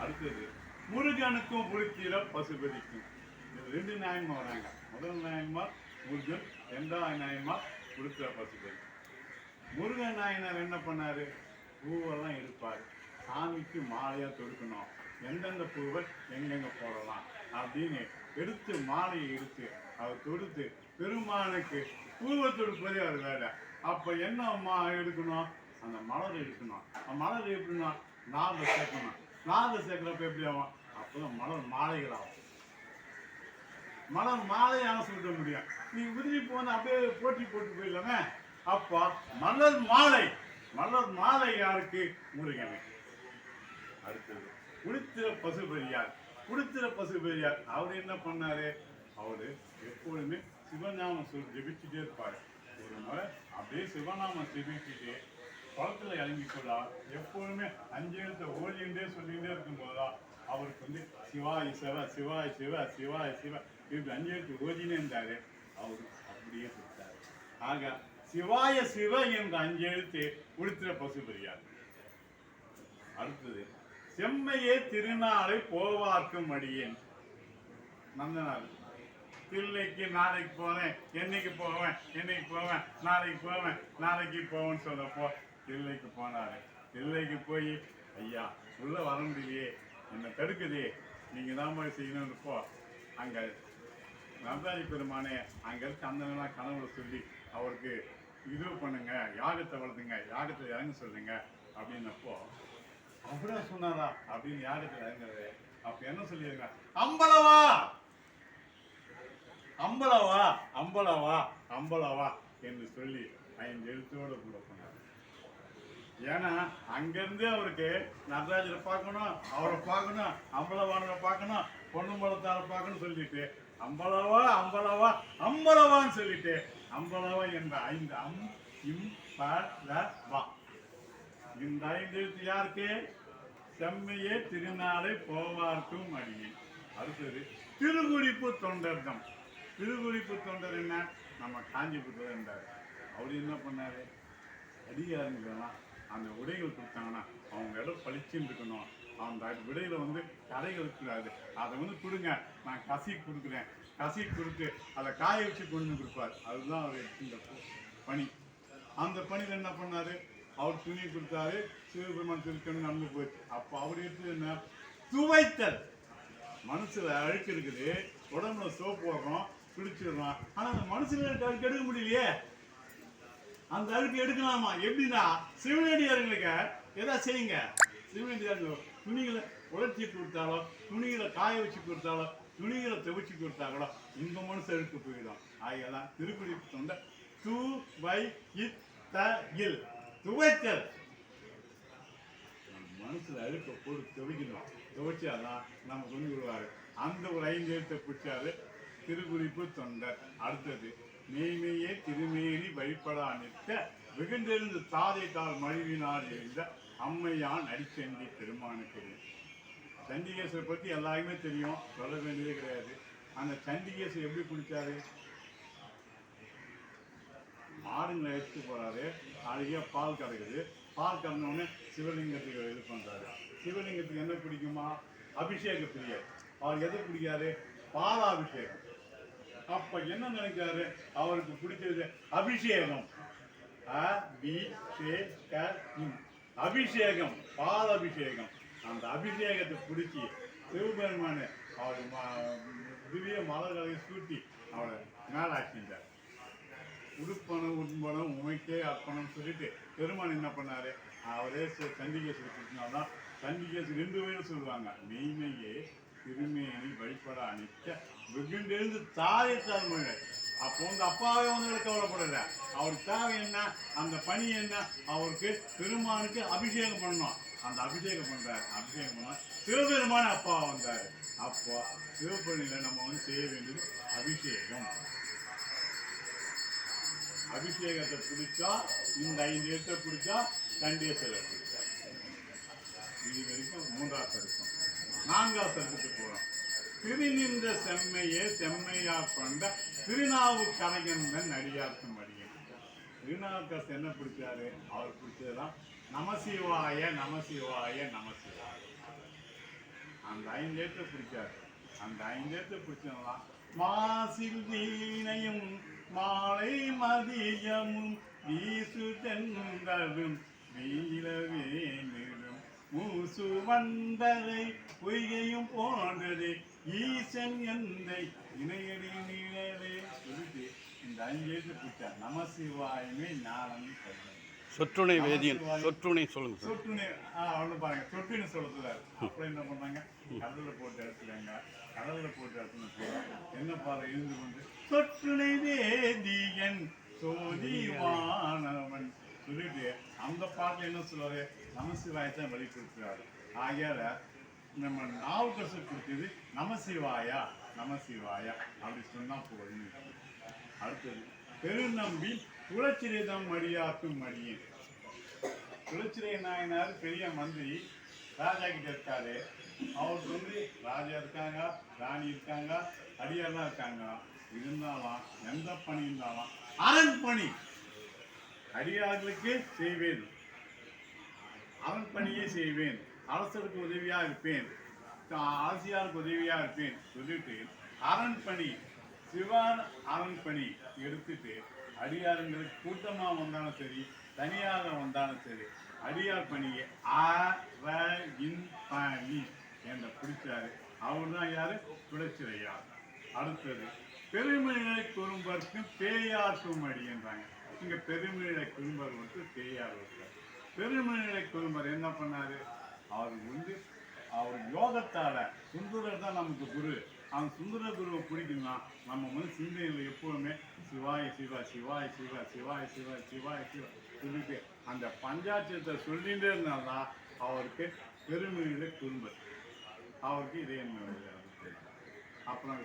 அடுத்தது முருகனுக்கும் புளித்தீர பசுபதிக்கும். இது 2 நாயன்மார் வராங்க. முதல் நாயன்மார் முருகன், 2வது நாயன்மார் புளித்தீர பசுபதி. முருகன் நாயனார் என்ன பண்ணாரு? பூவெல்லாம் எடுப்பார். சாமிக்கு மாலையா தொடுக்கணும், எந்தெந்த பூவை எங்கெங்க போடலாம் அப்படின்னு எடுத்து மாலையை எடுத்து அவர் தொடுத்து பெருமானுக்கு பூவை தொடுப்பதே அது வேலை. அப்ப என்ன எடுக்கணும்? அந்த மலர் எடுக்கணும். மலர் எப்படின்னா நாரில் சேர்க்கணும். நாரில் சேர்க்கிறப்ப எப்படி ஆகும்? அப்பதான் மலர் மாலைகள் ஆகும். மலர் மாலையான சொல்ல முடியும். நீங்க உதிரி போன அப்படியே போட்டி போட்டு போயிடலாமே. அப்போ மலர் மாலை யாருக்கு? முருகனுக்கு. அடுத்தது குளித்திர பசுபதியார். அவர் என்ன பண்ணாரு? அவரு எப்பொழுதுமே சிவநாமம் சொல்லி ஜெபிச்சுட்டே இருப்பாரு. ஒரு முறை அப்படியே சிவநாமம் ஜெபிச்சுட்டு குளத்துல இறங்கிக்கூடா எப்பொழுதுமே 5 எழுத்தை ஓடிண்டே சொல்லிகிட்டே இருக்கும்போதா அவருக்கு வந்து சிவாய் சிவ சிவாய் சிவ சிவாய் சிவ இப்படி 5 எழுத்து ஓடினே இருந்தாரு. அவரு அப்படியே கொடுத்தாரு. ஆக சிவாய சிவ என்ற 5 எழுத்து உடுத்திர பசுபதியார். அடுத்தது செம்மையே திருநாளை போவார்க்கும் அடியேன். நந்தனார். தில்லைக்கு நாளைக்கு போறேன், என்னைக்கு போவேன், நாளைக்கு போவேன்னு சொல்லப்போ தில்லைக்கு போனாரு. தில்லைக்கு போய் ஐயா உள்ள வர முடியலையே, என்னை தடுக்குதே, நீங்க தான் போய் செய்யணும்னு அங்க நடராஜ பெருமானே அங்க இருக்க அந்த கனவுல சொல்லி அவருக்கு இது பண்ணுங்க, யாகத்தை வளர்த்துங்க, யாகத்தை இறங்க சொல்லுங்க அப்படின்னப்போ அப்படியே சொன்னாரா அப்படின்னு யாகத்தை இறங்குறது. அப்ப என்ன சொல்லிருங்க? அம்பலவா என்று சொல்லி 5 எழுத்தோட கூட போனார். ஏன்னா அங்கிருந்து அவருக்கு நடராஜரை பார்க்கணும், அவரை பார்க்கணும், அம்பலவானரை பார்க்கணும், பொண்ணும்பலத்தாரை பார்க்கணும் சொல்லிட்டு அம்பலவான்னு சொல்லிட்டு அம்பலவா என்ற 5 இந்த 5 எழுத்து யாருக்கு? செம்மையே திருநாளை போவார்க்கும் அடியேன். அடுத்தது திருக்குறிப்பு தொண்டர்தம். திருக்குறிப்பு தொண்டர் என்ன? நம்ம காஞ்சிபுரத்தில் இருந்தார். அவர் என்ன பண்ணாரு? அடியாருங்கன்னா அந்த உடைகள் கொடுத்தாங்கன்னா அவங்க இடம் பளிச்சுன்னு இருக்கணும். அந்த விடையில வந்து கரைகள் இருக்கக்கூடாது. அதை வந்து கொடுங்க, நான் கசி கொடுக்குறேன். கசி கொடுத்து அதை காய வச்சு கொண்டு கொடுப்பார். அதுதான் அவர் இந்த பணி. அந்த பணியில் என்ன பண்ணாரு? அவர் துணி கொடுத்தாரு. சிவபெருமான் திருக்கணும் நடந்து போச்சு. அப்போ அவர் எடுத்து என்ன? துவைத்தல். மனசுல அழுக்கு இருக்குது, உடம்புல சோப்பு போடுறோம், பிடிச்சிடுறோம். ஆனா அந்த மனசுல அழுக்கு எடுக்க முடியலையே. அந்த அழுக்கு எடுக்கலாமா? எப்படின்னா சிவனடியார்களுக்கு ஏதாவது செய்யுங்க. சிவனடியார்கள் துணிகளை உலர்த்தி கொடுத்தாலோ, துணிகளை காய வச்சு கொடுத்தாலோ, துணிகளை துவைச்சு கொடுத்தாங்களோ இந்த மனசு அழுக்கு போயிடும். ஆகையெல்லாம் திருக்குறிப்பு தொண்ட துவைத்தல். துவைத்தல் மனசுல அழுக்க போட்டு துவைக்கணும். துவைச்சாதான் நம்ம துணி விடுவாரு. அந்த ஒரு 5 எழுத்தை பிடிச்சாரு திருக்குறிப்பு தொண்டர். அடுத்தது மெய்மையே திருமேனி வழிபடா நிற்க வெகுண்டெழுந்து தாதை கால் மழுவினார் எழுந்த அம்மையான் அடிச்சண்டி பெருமானுக்கு. சண்டிகேசரை பற்றி எல்லாருமே தெரியும், சொல்ல வேண்டியதே கிடையாது. அந்த சண்டிகேசர் எப்படி பிடிச்சாரு? மாடுங்களை எடுத்து போறாரு, அழகிய பால் கறக்குது. பால் கறந்தோடனே சிவலிங்கத்துக்கு இது பண்றாரு. சிவலிங்கத்துக்கு என்ன பிடிக்குமா? அபிஷேக பிரியர். அவர் எதை பிடிக்காரு? பாலாபிஷேகம். அப்ப என்ன நினைக்கிறாரு? அவருக்கு பிடிச்சது அபிஷேகம். அபிஷேகம், பால் அபிஷேகம். அந்த அபிஷேகத்தை பிடிச்சி சிவபெருமான அவர் திவ்ய மலர்களை சூட்டி அவரை மேலாக்கின்றார். உடுப்பணம் உண்பணம் உமைக்கே அர்ப்பணம் சொல்லிட்டு பெருமான் என்ன பண்ணாரு? அவரே சண்டிகேசர் கிருஷ்ணாதான். சண்டிகேசர் 2 பேரும் சொல்லுவாங்க, மெய்மையே திருமேனி வழிபடா நிற்க வெகுண்டெழுந்து தாயத்தால் மொழி. அப்போ அப்பாவே கவலைப்படல. அவருக்கு தேவை என்ன? அந்த பணி என்ன? அவருக்கு பெருமானுக்கு அபிஷேகம் பண்ணணும். அந்த அபிஷேகம் பண்றாரு. அபிஷேகம் பண்ணா சிவபெருமான அப்பா வந்தாரு. அப்போ சிவபெருமையில நம்ம செய்ய வேண்டியது அபிஷேகம். அபிஷேகத்தை பிடிச்சா இந்த 5 எழுத்தை பிடிச்சா சண்டேஸ்வரரை பிடிச்சா. இது வரைக்கும் 3ஆவது சருக்கம். 4ஆவது சருக்கத்துக்கு போறோம். திருநின்ற செம்மையே செம்மையா கொண்ட திருநாவு கனகந்தன் அடியார்க்கும் அடியன். திருநாவுக்கரசு என்ன பிடிச்சாரு? அவர் பிடிச்சதுதான் நமசிவாய நமசிவாய நமசிவாய. அந்த 5 எழுத்தை பிடிச்சாரு. அந்த 5 எழுத்தை பிடிச்சதுதான் மாசில் வீணையும் மாலை மதியமும் வீசு தென்றலும் வீரவேனிலும் மூசு வந்தரை பொய்கையும் போன்றது ஈசன் எந்தை இணையடி நீழலே சொல்லிட்டு இந்த 5 எழுத்து பிடிச்சா நமசிவாயமே ஞானம் சொல்லுங்க. சொற்றுணை வேதியன். சொற்றுணை சொல்லுங்க. சொற்றுணை அவ்வளோ பாருங்க. சொற்றுன்னு சொல்லுறாரு. அப்புறம் என்ன பண்ணாங்க? கடலில் போட்டு எடுத்துக்காங்க. கடலில் போட்டு எடுத்துன்னு என்ன பாரு இருந்து கொண்டு சொற்றுணை வேதியன் சோதிவானவன் சொல்லிட்டு அந்த பாட்டில் என்ன சொல்லுவாரு? நமசிவாயத்தான் வெளிப்படுத்துறாரு. ஆகையால நம்ம நாவுக்கரசு கொடுத்தது நமசிவாயா நமசிவாயா அப்படி சொன்னா போதும். அடுத்தது பெருநம்பி குலச்சிரிதம் மடியாக்கும் மடியேன். குலச்சிறை நாயனார் பெரிய மந்திரி, ராஜா கிட்ட இருக்காரு. அவருக்கு ராஜா இருக்காங்க, ராணி இருக்காங்க, அடியார்லாம் இருக்காங்க. இருந்தாலும் எந்த பணி இருந்தாலும் அரண் பணி அடியார்களுக்கு செய்வேன், அரண் பணியை செய்வேன், அரசருக்கு உதவியா இருப்பேன், ஆசியாருக்கு உதவியா இருப்பேன் சொல்லிட்டு அரண் பணி சிவான் அரண் பணி எடுத்துட்டு அடியாருங்களுக்கு கூட்டமா வந்தாலும் சரி தனியாக வந்தாலும் சரி அடியார் பணியை பணி என்ற பிடிச்சாரு. அவர் தான் யாரு? குலச்சிறையார். அடுத்தது பெருமைகளை குறும்பர்க்கும் பேயார்க்கும் அடி என்றாங்க. இங்க பெருமைகளை குறும்பர் வந்து பேயார் இருக்கார். பெருமைகளை குறும்பர் என்ன பண்ணாரு? அவர் யோகத்தால சுந்தரர் தான் நமக்கு குரு. அந்த சுந்தர குருவை பிடிக்கணும்னா நம்ம சிந்தையில் எப்பவுமே சிவாய சிவா சிவாய சிவா சிவாய சிவா சிவாய சிவா சொல்லிட்டு அந்த பஞ்சாட்சத்தை சொல்லிகிட்டே இருந்தால்தான் அவருக்கு பெருமையில குறும்பர். அவருக்கு இதே அப்புறம்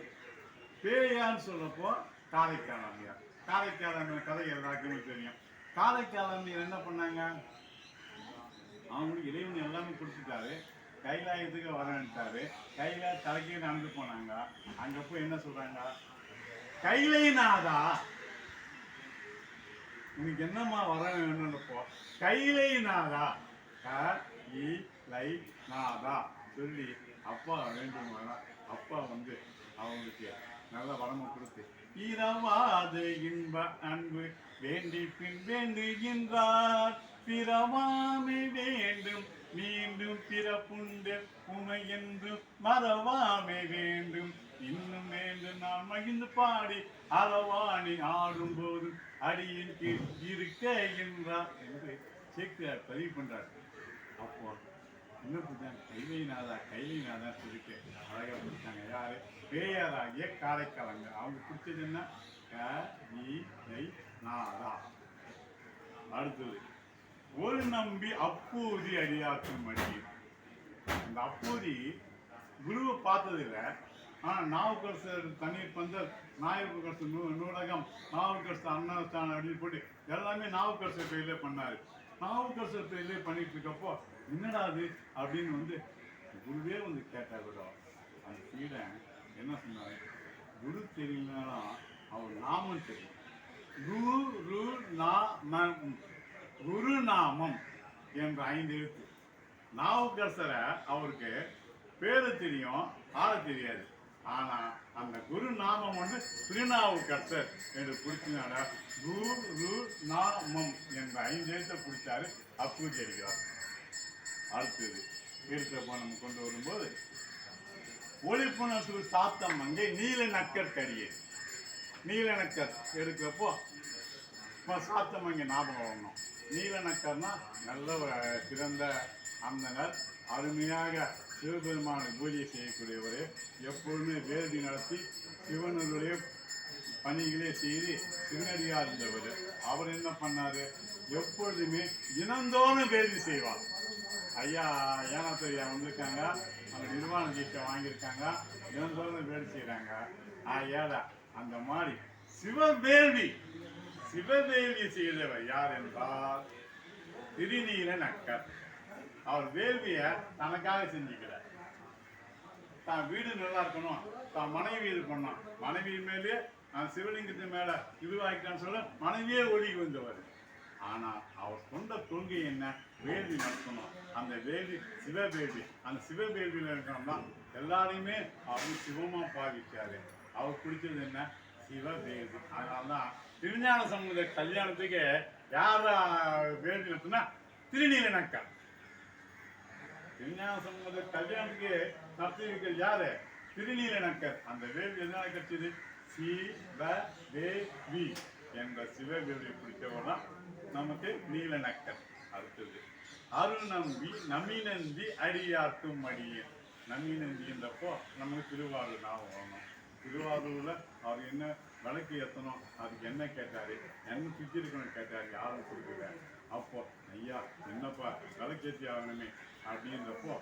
பேயான்னு சொல்லப்போ காரைக்காலமையார். காரைக்காலமையார் கதை எல்லாருக்குமே தெரியும். காரைக்காலமையார் என்ன பண்ணாங்க? அவங்களுக்கு இறைவன் எல்லாமே கொடுத்துட்டாரு. கைலாயத்துக்கு வரன்ட்டாரு. கையில தலைக்கு நடந்து போனாங்க. அங்க போய் என்ன சொல்றாங்க? கைலைநாதா உனக்கு என்னம்மா வர வேணும்னப்போ கைலைநாதா கைலைநாதா சொல்லி அப்பா வேண்டுமானா அப்பா வந்து அவங்களுக்கு நல்ல வரமை கொடுத்து இரவாது இன்ப அன்பு வேண்டி பின் வேண்டுகின்றார் பிறவாமை வேண்டும் மீண்டும் பிறப்புண்டு உமை என்று மறவாமை வேண்டும் இன்னும் வேண்டும் நான் மகிழ்ந்து பாடி அளவாணி ஆடும் போது அடியின் கீழ் இருக்கின்றார் என்று சேக்கிரார் பதிவு பண்றார். அப்போ என்ன பிடிச்சாங்க? கைலைநாதா சொல்லிட்டு அழகா பிடிச்சாங்க. யாரு? பேயாராகிய காரைக்காலங்க. அவங்க பிடிச்சது என்ன? கைலைநாதா. அடுத்தது ஒரு நம்பி அப்பூதி அடியாக்கும் மடியும். அந்த அப்பூதி குருவை பார்த்ததில்லை. ஆனால் நாவுக்கரசர் தண்ணீர் பந்தல், நாவுக்கரசர் நூலகம், நாவுக்கரசர் அன்னஸ்தானம் அப்படின்னு போட்டு எல்லாமே நாவுக்கரசர் பேர்லேயே பண்ணார். நாவுக்கரசர் பேர்லேயே பண்ணிட்டு இருக்கப்போ என்னடா அது அப்படின்னு வந்து குருவே வந்து கேட்டார். அந்த சீடன் என்ன சொன்னார், குரு தெரியலனாலும் அவர் நாமம் தெரியும். குருநாமம் என்ற 5 எழுத்து. நாவுக்கரசரை அவருக்கு பேரு தெரியும், ஆள தெரியாது. ஆனா அந்த குருநாமம் வந்து திருநாவுக்கரசர் என்று பிடிச்சினால குருநாமம் என்ற 5 எழுத்தை பிடிச்சாரு. அப்பூஜை அடிக்கிறார். அடுத்தது தீர்த்தப்ப நம்ம கொண்டு வரும்போது ஒளிப்புணர்வு சாத்தம் அங்கே நீல நக்கர் கரியே. நீல நக்கர் எடுக்கிறப்போ சாத்தம் அங்கே ஞாபகம் வரணும். நீல நக்கர்னா நல்ல சிறந்த அந்தனர், அருமையாக சிவபெருமான பூஜை செய்யக்கூடியவர், எப்பொழுதுமே வேள்வி நடத்தி சிவனுடைய பணிகளே செய்து திருநடியாக இருந்தவர். அவர் என்ன பண்ணாரு, எப்பொழுதுமே தினந்தோறும் வேள்வி செய்வார். ஐயா ஏனாத்தையா வந்திருக்காங்க, அந்த நிர்வாண தீட்சை வாங்கியிருக்காங்க, தினந்தோறும் வேள்வி செய்கிறாங்க. ஏதா அந்த மாதிரி சிவவேள்வி செய்தவர் யார் என்றால் திருநீல நக்கர். அவர் வேள்வியை தனக்காக செஞ்சுக்கிறார். தான் வீடு நல்லா இருக்கணும், தான் மனைவி இது பண்ணோம், மனைவி மேலே சிவலிங்கத்து மேல இதுவாகிட்டான்னு சொல்ல மனைவியே ஒழுகி வந்தவர். ஆனா அவர் கொண்ட கொள்கை என்ன, வேள்வி நடத்தணும். அந்த வேள்வி சிவவேள்வி. அந்த சிவவேள்வியில் இருக்கணும்னா எல்லாரையுமே அவர் சிவமா பாவிச்சாரு. அவர் பிடிச்சது என்ன, சிவவேள்வி. அதனால்தான் திருஞான சம்பந்த கல்யாணத்துக்கு யார வேள்வி நடத்தினா திருநீல நக்கர். திருஞான சம்பந்த கல்யாணத்துக்கு நடத்தி வைக்கிறது யாரு, திருநீல நக்கர். அந்த வேள்வி என்ன கிடைச்சது, சிவவேள்வி என்ற சிவவேள்வியை பிடிச்சவனா நமக்கு நீல நக்கர். அடுத்தது அருள் நம்பி நமிநந்தி அடியாக்கும் அடியே. நமிநந்தி என்றப்போ நமக்கு திருவாரூர் ஞாபகம் வரணும். திருவாரூர்ல அவர் என்ன விளக்கு ஏற்றணும், அதுக்கு என்ன கேட்டாரு, என்ன சுற்றி இருக்கணும்னு கேட்டாரு, யாரும் கொடுக்கல. அப்போ ஐயா என்னப்பா விளக்கேற்றி ஆகணுமே அப்படின்றப்போ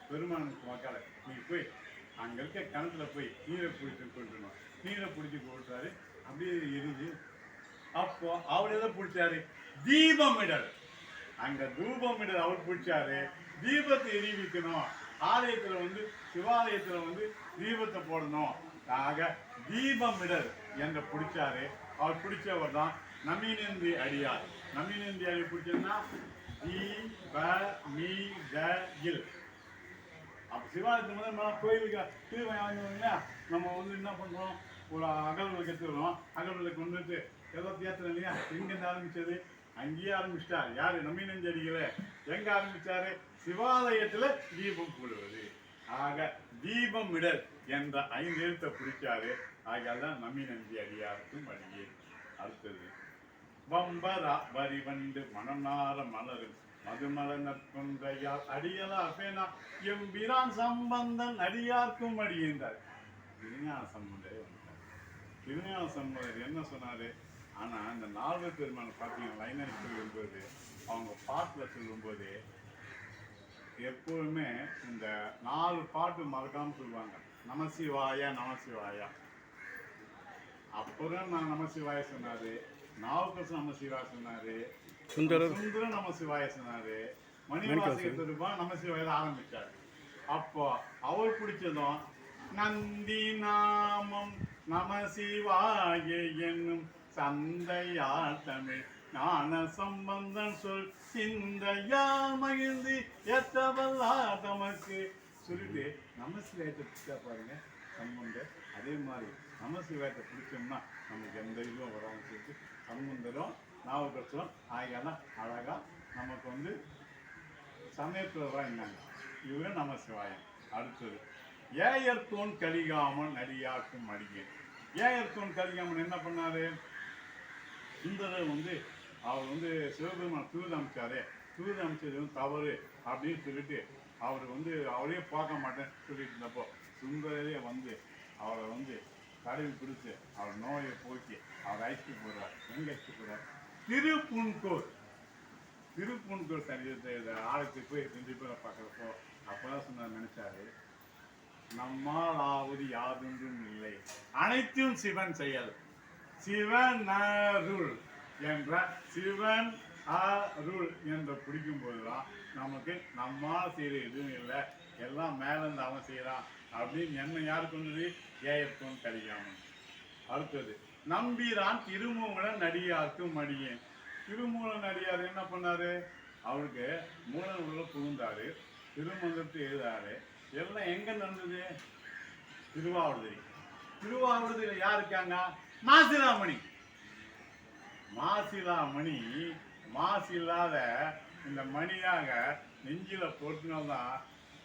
பெருமானுக்கு மக்களை நீ போய் அங்கே இருக்க கிணத்துல போய் நீரை பிடிச்சி கொண்டுணும். நீரை பிடிச்சி கொடுத்தாரு, அப்படியே எரிஞ்சு. அப்போ அவர் எதை பிடிச்சாரு, தீபமிடல். அங்க தூபமிடல் அவர் பிடிச்சாரு. தீபத்தை எரிவிக்கணும், ஆலயத்துல வந்து சிவாலயத்துல வந்து தீபத்தை போடணும். ஆக தீபமிடல் என்ற பிடிச்சாரு. அவர் பிடிச்சவர் தான் நமிநந்தி அடியார். நமிநந்தி அடி பிடிச்சதுன்னா தீபமிடல். அப்போ சிவாலயத்து முதல் கோயிலுக்கு திருவாங்க நம்ம வந்து என்ன பண்ணுறோம், ஒரு அகல் விளக்கு எடுத்துக்கிறோம். அகல் விளக்கு வந்துட்டு ஏதோ ஏற்றுறோம் இல்லையா, எங்கேருந்து ஆரம்பிச்சது, அங்கேயே ஆரம்பிச்சிட்டார். யாரு, நமிநந்தி அடிகளை. எங்க ஆரம்பிச்சாரு, சிவாலயத்துல தீபம் போடுவது. ஆக தீபமிடல் என்ற 5 எழுத்தை பிடிச்சாரு. ஆகதான் நமிநந்தி அடியாருக்கும் அடியே. அடுத்தது வம்பரா வரிவண்டு மணநார மலரும் மதுமலர் நற்கொன்றையார் அடியலா அப்பேனா எம்பிரான் சம்பந்தன் அடியார்க்கும் அடியேந்தார். திருஞான சம்பந்தரே வந்தார். திருஞான சம்பந்தர் என்ன சொன்னாரு, ஆனா இந்த 4 பெருமான பார்த்தீங்கன்னா லைனாக சொல்லும்போது அவங்க பாட்டில் சொல்லும்போது எப்பவுமே இந்த 4 பாட்டு மறக்காம சொல்லுவாங்க, நமசிவாயா நமசிவாயா. அப்புறம் நான் நமசிவாய சொன்னாரு, நாவுக்கரசர் நமசிவாய சொன்னாரு, சுந்தரம் நமசிவாய சொன்னாரு, மணிவாசகர் நமசிவாய ஆரம்பிச்சாரு. அப்போ அவர் பிடிச்சதும் நந்தி நாமம் நமசிவாய என்னும் சந்தையார் தமிழ் ஞான சம்பந்தன் சொல் சிந்தையா மகிழ்ந்து ஏற்றவல்லா தமக்கு சொல்லிட்டு நமசிவாயத்தை பிடிச்சா பாருங்க சம்பந்தர். அதே மாதிரி நமசிவாயத்தை பிடிச்சோம்னா நமக்கு எந்த இதுவும் வராமல் சொல்லிட்டு சம்பந்தரும் நாவுக்கரசரும் ஆகியெல்லாம் அழகா நமக்கு வந்து சமயத்தில் இருந்தாங்க. இவங்க நமசிவாயம். அடுத்தது ஏயர்தோன் கலிகாமன் அடியாக்கும் அடியே. ஏயர்தோன் கலிகாமன் என்ன பண்ணாரு, சுந்தரர் வந்து அவர் வந்து சிவபெருமான் தூது அமைச்சாரு, தூது அமைச்சது வந்து தவறு அப்படின்னு சொல்லிட்டு அவர் வந்து அவரே பார்க்க மாட்டேன்னு சொல்லிட்டு இருந்தப்போ சுந்தரரே வந்து அவரை வந்து தடவி பிடிச்சு அவர் நோயை போக்கி அவர் அழைச்சிட்டு போடுறார். எங்க அழைச்சிட்டு போறார், திருப்புன்கோர். திருப்புன்கோர் சரீரத்தை ஆலயத்துக்கு போய் 2 பேரை பார்க்குறப்போ அப்பதான் சொன்னார், நினைச்சாரு, நம்மாலாவது யாதொன்றும் இல்லை, அனைத்தும் சிவன் செயல், சிவன் அருள் என்ற சிவன் அருள் என்று பிடிக்கும் போதுதான் நமக்கு நம்மால் செய்யற எதுவும் இல்லை, எல்லாம் மேலேருந்து அவன் செய்யறான் அப்படின்னு என்ன யாருக்கு வந்தது? ஏயற்கும் கலியாமன். அடுத்தது, நம்பிரான் திருமூல நடிகார்க்கும் மடியேன். திருமூல நடிகார் என்ன பண்ணாரு? அவருக்கு மூலன் உள்ள புகுந்தாரு, திருமந்திரத்தை எழுதாரு. எல்லாம் எங்க நடந்தது? திருவாவடுதுறை. திருவாவடுதுறையில யார் இருக்காங்க? மாசிலாமணி. மாசிலாமணி மாசு இல்லாத இந்த மணியாக நெஞ்சில போட்டுனால்தான்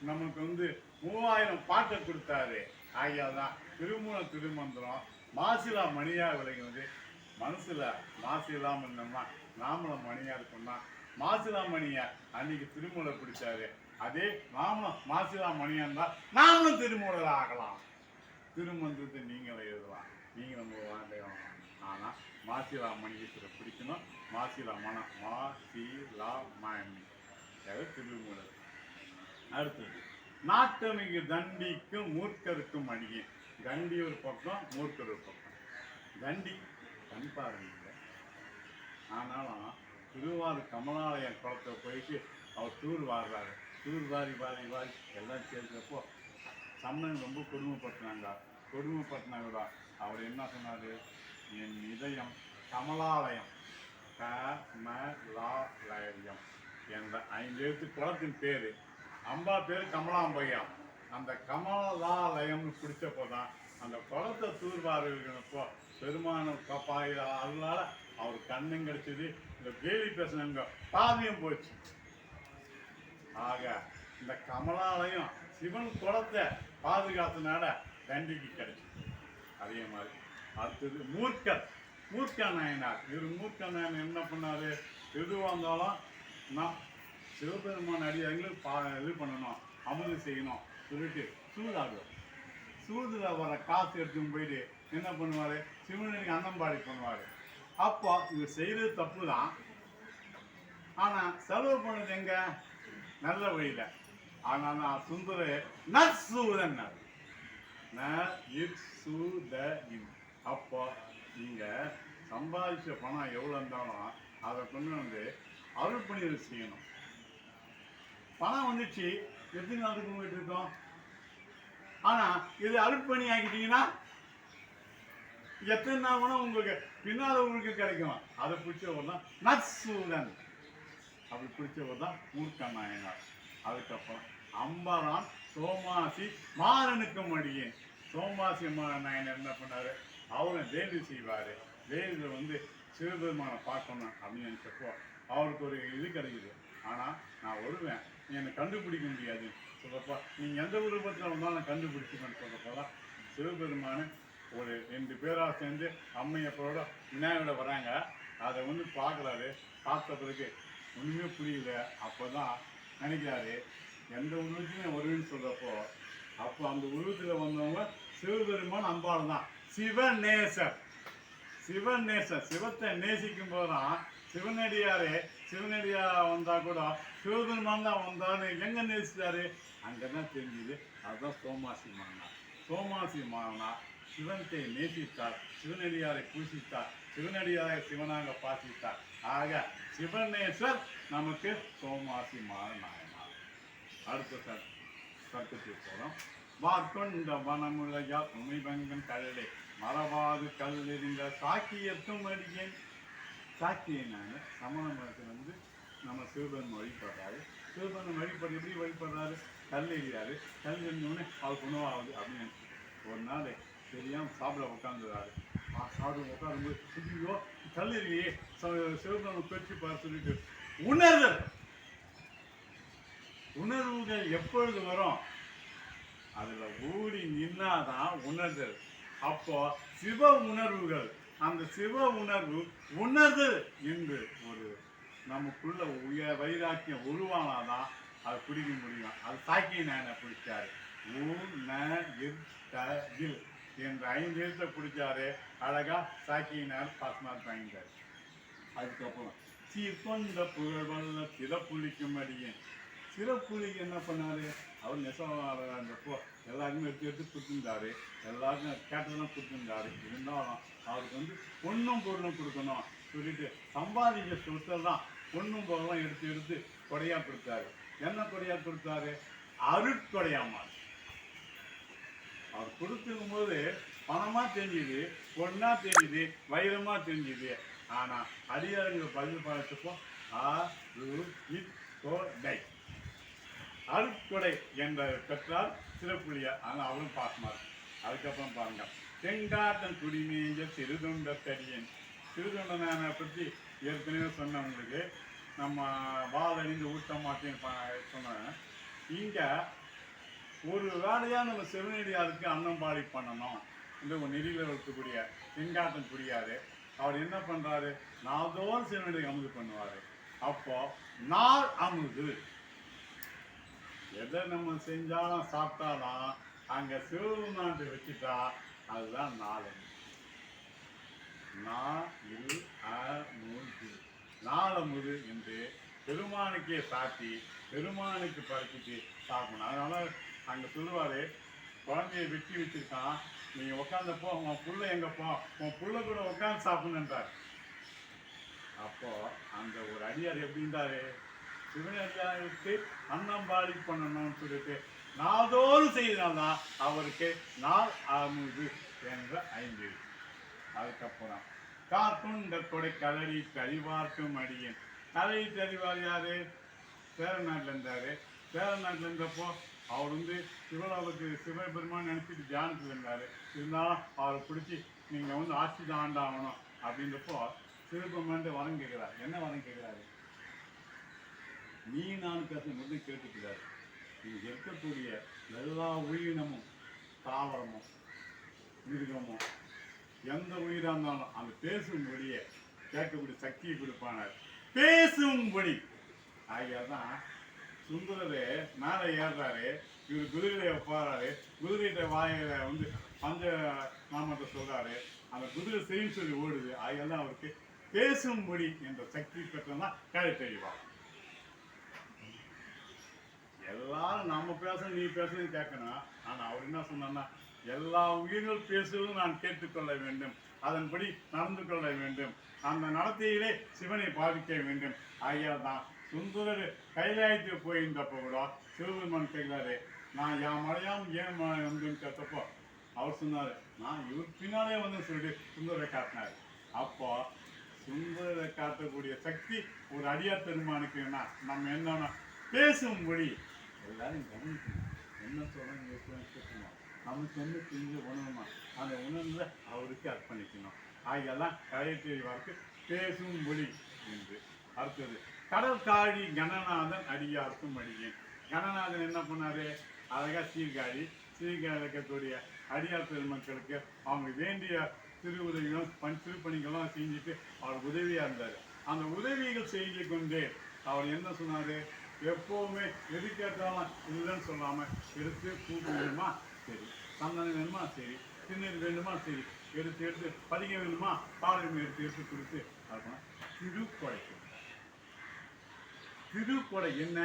நமக்கு 3000 பாட்டை கொடுத்தாரு. ஆகியால் தான் திருமூல திருமந்திரம் மாசிலா மணியா விளங்கினது. மனசுல மாசு இல்லாம இருந்தோம்னா நாமளும் மணியா இருக்கோம்னா, மாசிலா மணியா அன்னைக்கு திருமூல பிடிச்சாரு. அதே நாமளும் மாசிலா மணியா இருந்தா நாமளும் திருமூலர் ஆகலாம். திருமந்திரத்தை நீங்களும் எழுதலாம், நீங்களும் வாழ்ந்துக்கலாம். ஆனா மாசிலா மணியத்தை பிடிக்கணும். மாசிலா மனம், மாசிலா மணி திருமூலர். அடுத்தது, நாட்டமிகு தண்டிக்கும் மூர்க்கருக்கும் அடியே. தண்டி ஒரு பக்கம், மூர்க்கர் ஒரு பக்கம். தண்டி கண் பாருங்க. ஆனாலும் திருவாரூர் கமலாலயம் குளத்தை போயிட்டு அவர் தூர் வாடுறாரு. தூர் வாரி எல்லாம் சேர்க்கிறப்போ சம்மன் ரொம்ப கொடுமைப்படுத்தினாங்க. கொடுமைப்படுத்தினா கூட அவர் என்ன சொன்னார்? என் இதயம் கமலாலயம், கமலாலயம் என்ற 5 எழுத்து குளத்தின் பேரு. அம்பா பேர் கமலாம்பையா. அந்த கமலாலயம்னு பிடிச்சப்போதான் அந்த குளத்தை தூர்வாரிப்போ பெருமான கப்பாயில அதனால அவர் கண்ணும் கிடைச்சது. இந்த கேலி பேசினவங்க பாதியம் போச்சு. ஆக இந்த கமலாலயம் சிவன் குளத்தை பாதுகாத்தனால தண்டிக்கு கிடைச்சது. அதே மாதிரி அடுத்தது மூர்க்க நாயனார். இவர் மூர்க்க நாயனார் என்ன பண்ணாரு? எதுவாக இருந்தாலும் நான் சிவபெருமான் அடியாங்களுக்கு இது பண்ணணும், அமுது செய்யணும் சொல்லிட்டு சூதாடுவார். சூதுல வர காசு எடுத்துன்னு போயிட்டு என்ன பண்ணுவாரு? சிவனுக்கு அன்னம்பாடி பண்ணுவாரு. அப்போ இவர் செய்யறது தப்பு தான், ஆனா செலவு பண்ணது எங்க? நல்ல வழியில. ஆனா நான் சுந்தர நற்சூதன். அப்போ நீங்க சம்பாதிச்ச பணம் எவ்வளவு இருந்தாலும் அதை கொண்டு அருள் பணிகள் செய்யணும். பணம் வந்துச்சு, எத்தனை நாளுக்கு போயிட்டு இருக்கோம். ஆனா இது அருட்பணி ஆக்கிட்டீங்கன்னா எத்தனை நாள் வேணா உங்களுக்கு பின்னால் உங்களுக்கு கிடைக்கும். அதை பிடிச்சவர் தான் நற்சூதன். அப்படி பிடிச்சவர் தான் மூர்க்க நாயனார். அதுக்கப்புறம் அம்பரான் சோமாசி மாறனுக்கும் அடியேன். சோமாசி நாயனர் என்ன பண்ணாரு? அவரும் வேள்வி செய்வாரு. வேள்வியில சிவபெருமானை பார்க்கணும் அப்படின்னு நினைச்சப்போ அவருக்கு ஒரு இது கிடைக்குது. ஆனா நான் வருவேன், என்னை கண்டுபிடிக்க முடியாது சொல்றப்போ, நீங்க எந்த உருவத்தில் வந்தாலும் கண்டுபிடிச்சுக்கன்னு சொல்றப்போதான் சிவபெருமானு ஒரு 2 பேரா சேர்ந்து அம்மையப்போட விநாயகரோட வராங்க. அதை பார்க்குறாரு. பார்த்த பிறகு ஒன்றுமே புரியல. அப்போதான் நினைக்கிறாரு எந்த உருவத்தையும் வருவேன்னு சொல்றப்போ, அப்போ அந்த உருவத்தில் வந்தவங்க சிவபெருமான் அம்பாள் தான். சிவநேசர். சிவத்தை நேசிக்கும் போதுதான் சிவனடியாரே சிவனடியா வந்தா கூட சிவபெருமான் தான் வந்தான்னு எங்க நேசிச்சாரு? அங்கதான் தெரிஞ்சுது. அதுதான் சோமாசி மாறனார். சோமாசி மாறனார் சிவத்தை நேசித்தார், சிவனடியாரை பூசித்தார், சிவனடியாரை சிவனாக பாசித்தார். ஆக சிவநேசர் நமக்கு சோமாசி மாறனார். அடுத்த சர்க்கத்தில் போறோம். வார்கொண்ட வனமுலையா உமைபங்கன் கடலை மறவாது கல்லெறிந்த சாக்கியத்தும் அடியேன். சாக்கியனான சமண மதத்தில் நம்ம சிவபெருமான் வழிபடுறாரு. சிவபெருமான் வழிபடுற எப்படி வழிபடுறாரு? கல் எறியாரு. கல் எறிஞ்சோடனே அவருக்கு உணவாகுது அப்படின்னு ஒரு நாள் தெரியாமல் சாப்பிட உட்காந்துறாரு. சாப்பிட உட்காரும்போது ஐயோ கல் எறியே சிவபெருமான் பெற்று பார்த்து சொல்லிட்டு உணர்வுகள் எப்பொழுது வரும்? அதுல ஊடி நின்னாதான் உணர்தல். அப்போ சிவ உணர்வுகள், அந்த சிவ உணர்வு உணர்தல் என்று ஒரு நமக்குள்ள வைராக்கியம் உருவானாதான் அதை பிடிக்க முடியும். அது சாக்கிய நாயனை பிடிச்சாரு. என்ற 5 எழுத்தை பிடிச்சாரு. அழகா சாக்கியினார் பாஸ்மார் பயந்தார். அதுக்கப்புறம் சீர்கொண்ட புகழ்வல்ல சிறப்புளிக்கும் அடியேன். சிறப்புலிக்கு என்ன பண்ணாரு, அவர் நெசவாளர்ன்றப்போ எல்லாருமே எடுத்து எடுத்து கொடுத்துருந்தாரு, எல்லாருக்கும் கேட்டதெல்லாம் கொடுத்துருந்தாரு. இருந்தாலும் அவருக்கு வந்து பொண்ணும் பொருளும் கொடுக்கணும் சொல்லிட்டு சம்பாதிக்க சொத்தெல்லாம் பொண்ணும் பொருளும் எடுத்து எடுத்து கொடையாக கொடுத்தாரு. என்ன கொடையாக கொடுத்தாரு? அருட்கொடையாமா. அவர் கொடுத்துக்கும் போது பணமா தெரிஞ்சுது, பொண்ணா தெரிஞ்சுது, வைரமா தெரிஞ்சுது. ஆனா அடியார்கள் பதில் பார்த்தப்போ அருட்கொடை என்ற பெற்றால் சிறப்புலியா. ஆனால் அவரும் பாசமாரு. அதுக்கப்புறம் பாருங்க, செங்காட்டன் குடிமேஞ்ச சிறுதொண்ட தடியன். சிறுதொண்டனை பற்றி ஏற்கனவே சொன்னவங்களுக்கு நம்ம வாழறிந்து ஊட்ட மாட்டேன்னு சொன்னேன். இங்க ஒரு வேலையா நம்ம சிவனடியாருக்கு அன்னம்பாடி பண்ணணும். இந்த ஒரு நெறியில் இருக்கக்கூடிய செங்காட்டன் குடியாரு அவர் என்ன பண்றாரு, நாள்தோறும் சிவனடிக்கு அமுது பண்ணுவாரு. அப்போ நாள் அமுது எதை நம்ம செஞ்சாலும் சாப்பிட்டாலும் அங்க சிவபெருமான் வச்சுட்டா அதுதான் நாள். நாளமுது என்று பெருமானுக்கே சாத்தி பெருமானுக்கு பறிச்சுட்டு சாப்பிடணும். அதனால அங்க சொல்லுவாரு, குழந்தைய வெட்டி வச்சிருக்கான், நீ உட்காந்தப்போ உன் புள்ள எங்க போ, உன் புள்ள கூட உட்காந்து சாப்பிடணுன்றார். அப்போ அந்த ஒரு அடியார் எப்படி இருந்தாரு, சிவனடியாருக்கு அன்னம்பாடி பண்ணணும்னு சொல்லிட்டு நாள்தோறும் செய்தனால்தான் அவருக்கு நாள் அமுது என்ற 5. அதுக்கப்புறம் காத்துண்ட கொடை கலரி கழிவார்க்கும் அடியன். கலரி அறிவார் யாரு? சேரநாட்டில் இருந்தாரு. சேரநாட்டில் இருந்தப்போ அவர் வந்து சிவலோகத்துக்கு சிவபெருமான் நினைச்சிட்டு தியானத்துக்கு இருந்தாரு. இருந்தாலும் அவரை பிடிச்சி நீங்க வந்து ஆட்சி தான் ஆண்டாகணும் அப்படின்றப்போ சிவபெருமான் வரம் கேட்கிறார். என்ன வரம் கேட்கிறாரு? நீ நான் கற்று மட்டும் கேட்டுக்கிறாரு. இங்க இருக்கக்கூடிய எல்லா உயிரினமும் தாவரமும் மிருகமும் எந்த உயிராக இருந்தாலும் அந்த பேசும்படியே கேட்கக்கூடிய சக்தியை கொடுப்பானார். பேசும்படி ஆகியாதான் சுந்தரரு மேலே ஏறுறாரு, இவர் குதிரையை போறாரு, குதிரையிட்ட வாயில வந்து பஞ்ச நாமத்தை சொல்றாரு, அந்த குதிரை செய்யும் சொல்லி ஓடுது. ஆகியாதான் அவருக்கு பேசும்படி என்ற சக்தி பெற்றதான் கதை தெளிவார். எல்லாரும் நம்ம பேசணும், நீ பேசுறது கேட்கணும். ஆனா அவர் என்ன சொன்னா, எல்லா உயிர்கள் பேசுவதும் நான் கேட்டுக்கொள்ள வேண்டும், அதன்படி நடந்து கொள்ள வேண்டும், அந்த நடத்தையிலே சிவனை பாதிக்க வேண்டும். ஆகியால் தான் சுந்தரர் கைலாயத்துக்கு போயிருந்தப்போ கூட சிவபெருமான் கேட்கிறாரு, நான் என் மழையாம் ஏன் வந்துன்னு கேட்டப்போ அவர் சொன்னாரு, நான் இவர் பின்னாலே வந்து சொல்லிட்டு சுந்தரரை காட்டினார். அப்போ சுந்தரரை காட்டக்கூடிய சக்தி ஒரு அடியார் பெருமானுக்குன்னா நம்ம என்னன்னா பேசும்படி எல்லாரும் கவனிக்கணும். என்ன சொல்லணும், நமக்கு வந்து செஞ்ச உணவுமா அந்த உணர்வுல அவருக்கு அர்ப்பணிக்கணும். ஆகியெல்லாம் கலைத்தெரிவாருக்கு பேசும்படி என்று. அடுத்தது கடற்காழி கணநாதன் அடியாருக்கும் அடியேன். கணநாதன் என்ன பண்ணாரு, அழகா சீர்காழி இருக்கக்கூடிய அடியார் பெருமக்களுக்கு அவங்க வேண்டிய சிறு உதவிகளும் திருப்பணிகளும் செஞ்சுட்டு அவர் உதவியா இருந்தார். அந்த உதவிகள் செய்து கொண்டு அவர் என்ன சொன்னாரு, எப்பவுமே எது கேட்டாலும் இல்லைன்னு சொல்லாம எடுத்து பூக்கு வேணுமா சரி, சந்தனம் வேணுமா சரி, திருநீர் வேணுமா சரி, எடுத்து எடுத்து பதிக வேணுமா பாடகம் எடுத்து எடுத்து கொடுத்து அதுதான் திருக்கொடை. திருக்கொடை என்ன,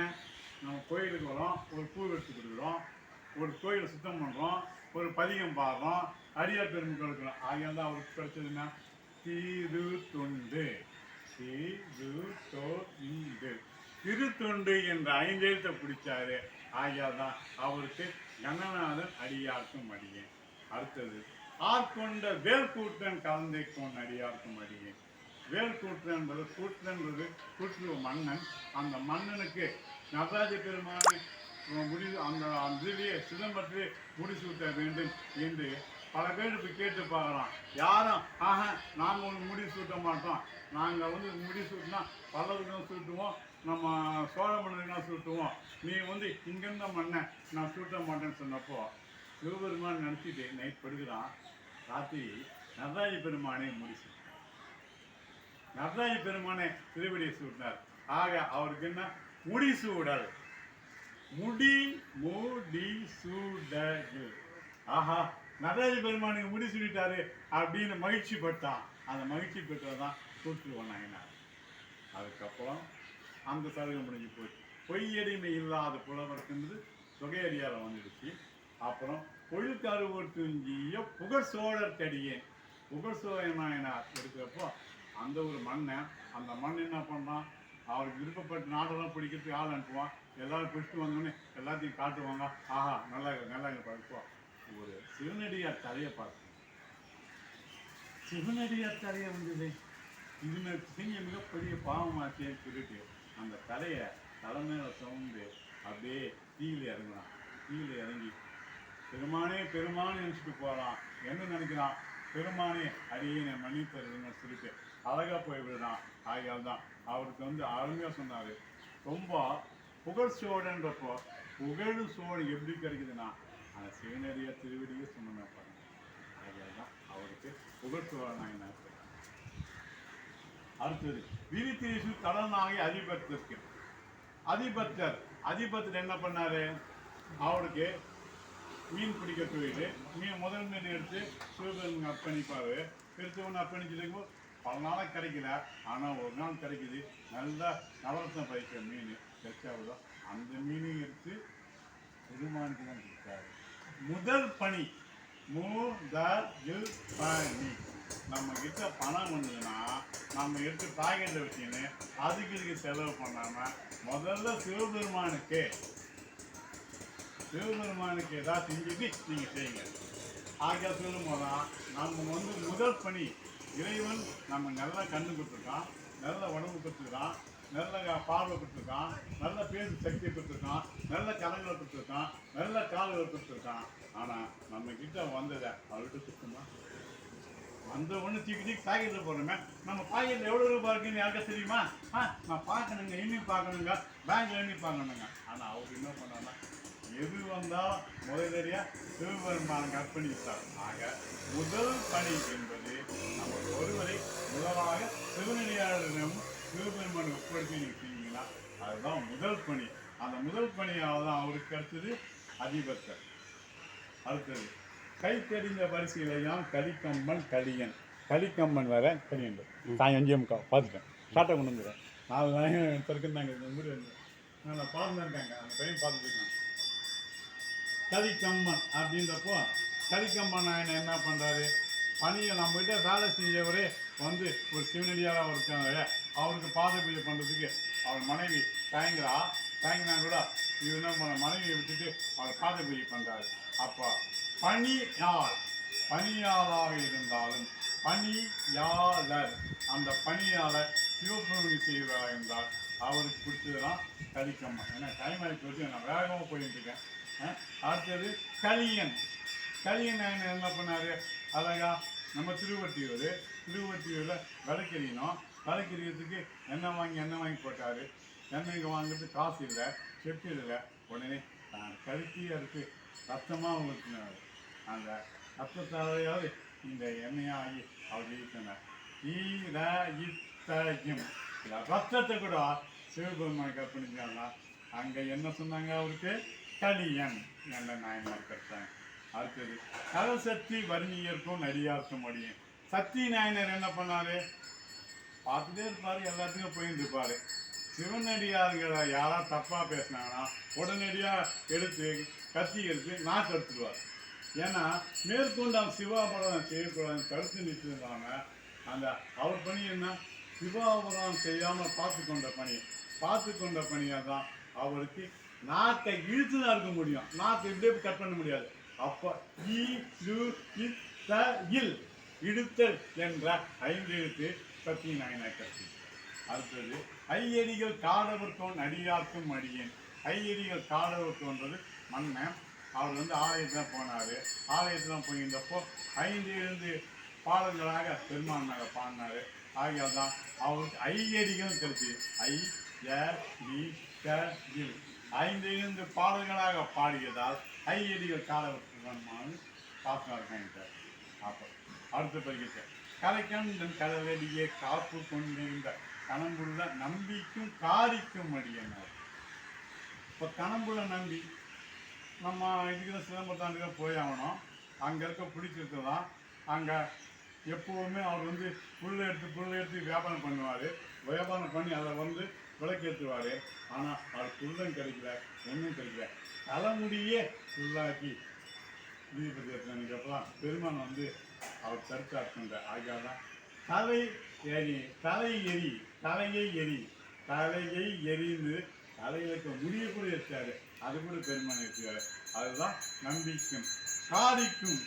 நம்ம கோயிலுக்கு வரோம், ஒரு பூ எடுத்து கொடுக்குறோம், ஒரு கோயிலை சுத்தம் பண்ணுறோம், ஒரு பதிகம் பாடுறோம், அடியார் பெருமக்கள் இருக்கிறோம். ஆகியால் தான் அவருக்கு கிடைச்சதுன்னா திரு தொண்டு. திருத்தொண்டு என்ற 5 எழுத்தை பிடிச்சாரு. ஆகியால் தான் அவருக்கு கணநாதன் அடியார்க்கும் அடியேன். அடுத்தது ஆட்கொண்ட வேல்கூட்டன் கலந்தைக்கோன் அடியார்க்கும் அடியேன். வேல்கூட்டன் என்பது கூட்டன்றது கூட்டு மன்னன். அந்த மன்னனுக்கு நடராஜ பெருமானை அந்த இதுலேயே சிதம்பரத்திலே முடிசூட்ட வேண்டும் என்று பல பேர் இப்போ கேட்டு பார்க்கலாம். யாரும் நாங்கள் ஒன்று முடி சூட்ட மாட்டோம், நாங்கள் வந்து முடி சூட்டினா பல்லவருக்கும் சூட்டுவோம், நம்ம சோழ மன்னருக்கும் சூட்டுவோம், நீ வந்து இங்கிருந்த மண்ணை நான் சூட்ட மாட்டேன்னு சொன்னப்போ சிவபெருமான் நினச்சிட்டு நைட் படுக்கிறான். ராத்திரி நடராஜ பெருமானை முடிச்சு நடராஜ பெருமானை திருவடியை சூட்டினார். ஆக அவருக்கு என்ன முடிசூடல், முடி மூடி சூடல். ஆஹா, நடராஜ பெருமானுக்கு முடி சூடிட்டாரு அப்படின்னு மகிழ்ச்சி பட்டான். அந்த மகிழ்ச்சி பெற்றதான் கூட்டு வந்தாங்க. அதுக்கப்புறம் அந்த சதவீதம் முடிஞ்சு போச்சு. பொய்யடிமை இல்லாத புலவர்க்குன்றது தொகையடியாரம் வந்துடுச்சு. அப்புறம் பொழில்கரு ஒரு துஞ்சிய புகழ் சோழர் கடியேன், புகழ் சோழ நாயனார் இருக்கிறப்போ அந்த ஒரு மண்ணை, அந்த மண் என்ன பண்ணான், அவருக்கு விருப்பப்பட்ட நாடெல்லாம் பிடிக்கிறதுக்கு ஆள் அனுப்புவான். எல்லாரும் பிடிச்சிட்டு வந்தோடனே எல்லாத்தையும் காட்டுவாங்க. ஆஹா நல்லா நல்லா பார்ப்போம். ஒரு சிவனடியார் தலையை பார்க்கணும். சிவனடியார் தலையை வந்தது, இது செஞ்ச மிகப்பெரிய பாவமாச்சேன்னு சொல்லிட்டு அந்த தலையை தலைமையில சவுண்டு அப்படியே தீயில இறங்கினான். தீயில இறங்கி பெருமானே பெருமானே நினைச்சிட்டு போறான். என்ன நினைக்கிறான், பெருமானே அடியே மன்னிப்பதுன்னு சொல்லிட்டு அழகா போய் விடுறான். ஆகையால் தான் அவருக்கு அருமையா சொன்னாரு. ரொம்ப புகழ் சோழன்றப்போ புகழ் சோழன் எப்படி கிடைக்குதுன்னா அந்த சிவனடியார் திருவடியே சொன்ன பாருங்க. ஆகையால் தான் அவருக்கு புகழ் சோழன். அடுத்தது விரித்திரிசு கடனாகி அதிபத்திற்கு அதிபத்தர். அதிபத்தர் என்ன பண்ணாரு, அவருக்கு மீன் பிடிக்க போயிட்டு முதல் மீன் எடுத்து சிவபெருமான் அர்ப்பணிப்பாரு. பெருசவன் அர்ப்பணிச்சிருக்கும் பல நாளாக கிடைக்கல. ஆனால் ஒரு நாள் கிடைக்குது, நல்லா நவரத்னம் பறிக்கிற மீன் கிடைச்சாவதோ அந்த மீனையும் எடுத்து பெருமானுக்கு தான் கொடுத்தாரு. முதல் பணி பணி. நம்ம கிட்ட பணம் வந்ததுன்னா நம்ம எடுத்து பாக்கெட்டில் வச்சுன்னு அதுக்கு இதுக்கு செலவு பண்ணாமல் முதல்ல சிவபெருமானுக்கு ஏதாவது செஞ்சுட்டு நீங்கள் செய்யுங்க. ஆகிய சொல்லும் போதான் நம்ம முதல் பணி. இறைவன் நம்ம நல்ல கண்ணு கொடுத்துருக்கான், நல்ல உடம்பு கொடுத்துருக்கான், நல்ல பார்வை கொடுத்துருக்கான், நல்ல பேசு சக்தியை கொடுத்துருக்கான், நல்ல கரங்களை கொடுத்துருக்கான், நல்ல கால்களை கொடுத்துருக்கான். ஆனால் நம்ம கிட்ட வந்ததை அவர்கிட்ட சுத்தமா அந்த ஒன்று தூக்கி பாக்கெட்டில் போடுறோமே. நம்ம பாக்கெட்டில் எவ்வளோ ரூபாய் இருக்குன்னு யாருக்கா தெரியுமா? நான் பார்க்கணுங்க, எண்ணி பார்க்கணுங்க, பேங்க்ல எண்ணி பார்க்கணுங்க. ஆனால் அவர் என்ன பண்ணாங்கன்னா எது வந்தால் முதலடியாக சிவபெருமானுக்கு அர்ப்பணித்தார். ஆக முதல் பணி என்பது நம்ம ஒருவரை முதலாக சிவனடியாரிடம் சிவபெருமானுக்கு ஒப்படைத்து நீங்கள் செய்வீங்களா, அதுதான் முதல் பணி. அந்த முதல் பணியால் தான் அவருக்கு அடுத்தது அதிபத்தர். அடுத்தது கை தெரிந்த வரிசையிலையாம் கலிக்கம்பன் கலியன். கலிக்கம்பன் வேற கலியன் சாய் 5:45 பார்த்துட்டேன். ஷார்ட்டாக கொண்டு வந்துடுறேன். 4 நாயம் திறக்குந்தாங்க. இந்த ஊர் நான் பார்த்துருக்காங்க, அந்த பையன் பார்த்துருக்காங்க. கலிக்கம்பன் அப்படின்றப்போ கலிக்கம்பன் நாயனை என்ன பண்ணுறாரு, பணியை நம்மகிட்ட வேலை செஞ்சவரே ஒரு சிவனடியாராக இருக்காங்க. அவருக்கு பாத பூஜை பண்ணுறதுக்கு அவர் மனைவி தயங்கினா கூட இவர் என்ன பண்ண மனைவியை விட்டுட்டு அவர் பாத பூஜை பண்ணுறாரு. அப்போ பணியாளாக இருந்தாலும் பணியாளர், அந்த பணியாளர் சிவபூஜை செய்வதாக இருந்தால் அவருக்கு பிடிச்சதுதான் கலிக்கம்மன். ஏன்னா டைம் ஆகி போட்டு நான் வேகமாக போயிட்டு இருக்கேன். அடுத்தது கலியன். கலியன் என்ன பண்ணாரு, அழகா நம்ம திருவொற்றியூரில் விளக்கெறியணும். விளக்கெறியறதுக்கு எண்ணெய் வாங்கி போட்டார். எண்ணெய் வாங்குறது காசு இல்லை, செட்டு இல்லை. உடனே கருத்தியாக இருக்குது, ரத்தமாக ஊற்றினார். அந்த ரத்தத்தாலையாவது இந்த எண்ணெயாகி அவர் ஈட்டினார். ரத்தத்தை கூட சிவபெருமானுக்கு அர்ப்பணிச்சாங்கன்னா அங்கே என்ன சொன்னாங்க, அவருக்கு கலியன் என்ற நாயனார் கட்டாங்க. அடுத்தது கரசக்தி வர்ணியர்க்கும் நடிகார்க்கும் அடியும். சக்தி நாயனர் என்ன பண்ணாரு, பார்த்துட்டே இருப்பார், எல்லாத்துக்கும் போயிட்டு இருப்பார். சிவனடியார்களை யாராவது தப்பாக பேசினாங்கன்னா உடனடியாக எடுத்து கத்தி எடுத்து நாக்கு எடுத்துடுவார். ஏன்னா மேற்கொண்டு அவன் சிவாபுரம் செய்யக்கூடாதுன்னு தடுத்து நிறுத்திருந்தாங்க. அந்த அவர் பணி என்ன, சிவாபுரம் செய்யாமல் பார்த்து கொண்ட பணியாக தான் அவருக்கு நாக்கை இழுத்து தான் இருக்க முடியும். நாக்கை இப்படியே கட் பண்ண முடியாது. அப்போ இழுத்தல் என்ற 5 எழுத்து சக்தி நாயனார் கட்சி. அடுத்தது ஐயடிகள் காடவர்த்தோன் அடியார்க்கும் அடியேன். ஐயடிகள் காடவர்த்தோன்றது மன்னன். அவர் ஆலயத்தில் போனார். ஆலயத்தில் போயிருந்தப்போ 5 எழுந்து பாடல்களாக பெருமான் நகர் பாடினார். ஆகியால் தான் அவருக்கு ஐயடிகள் கிடைச்சி. ஐ-ய-டி-க-இல் 5 எழுந்து பாடல்களாக பாடியதால் ஐயடிகள் காடவர்த்தோன் காப்பாற்றார். அப்போ அடுத்த பரிகத்தை கலைக்கண்டன் கடலடியே காப்பு கொண்டிருந்த கணம்புள்ள நம்பிக்கும் காரிக்கும் அடியனார். இப்போ கணம்புள்ள நம்பி நம்ம இருக்கிற சிதம்பரத்தாண்டுக்கு போய் ஆகணும். அங்கே இருக்க பிடிச்சிருக்கு தான். அங்கே எப்போவுமே அவர் புல் எடுத்து வியாபாரம் பண்ணுவார். வியாபாரம் பண்ணி அதை விளக்கேற்றுவார். ஆனால் அவர் குள்ளம் கிடைக்கல, ஒன்றும் கிடைக்கல. தலைமுடியே ஃபுல்லாக்கி தீபதி ஏற்றினதுக்கு அப்புறம் பெருமான் வந்து அவர் தற்காக்கின்ற ஆகியாதான் தலை எரி, தலையை எரிந்து தலையில முடிய கூட வச்சாரு. அது கூட பெருமான் வச்சாரு. அதுதான் நம்பிக்கும் காதிக்கும்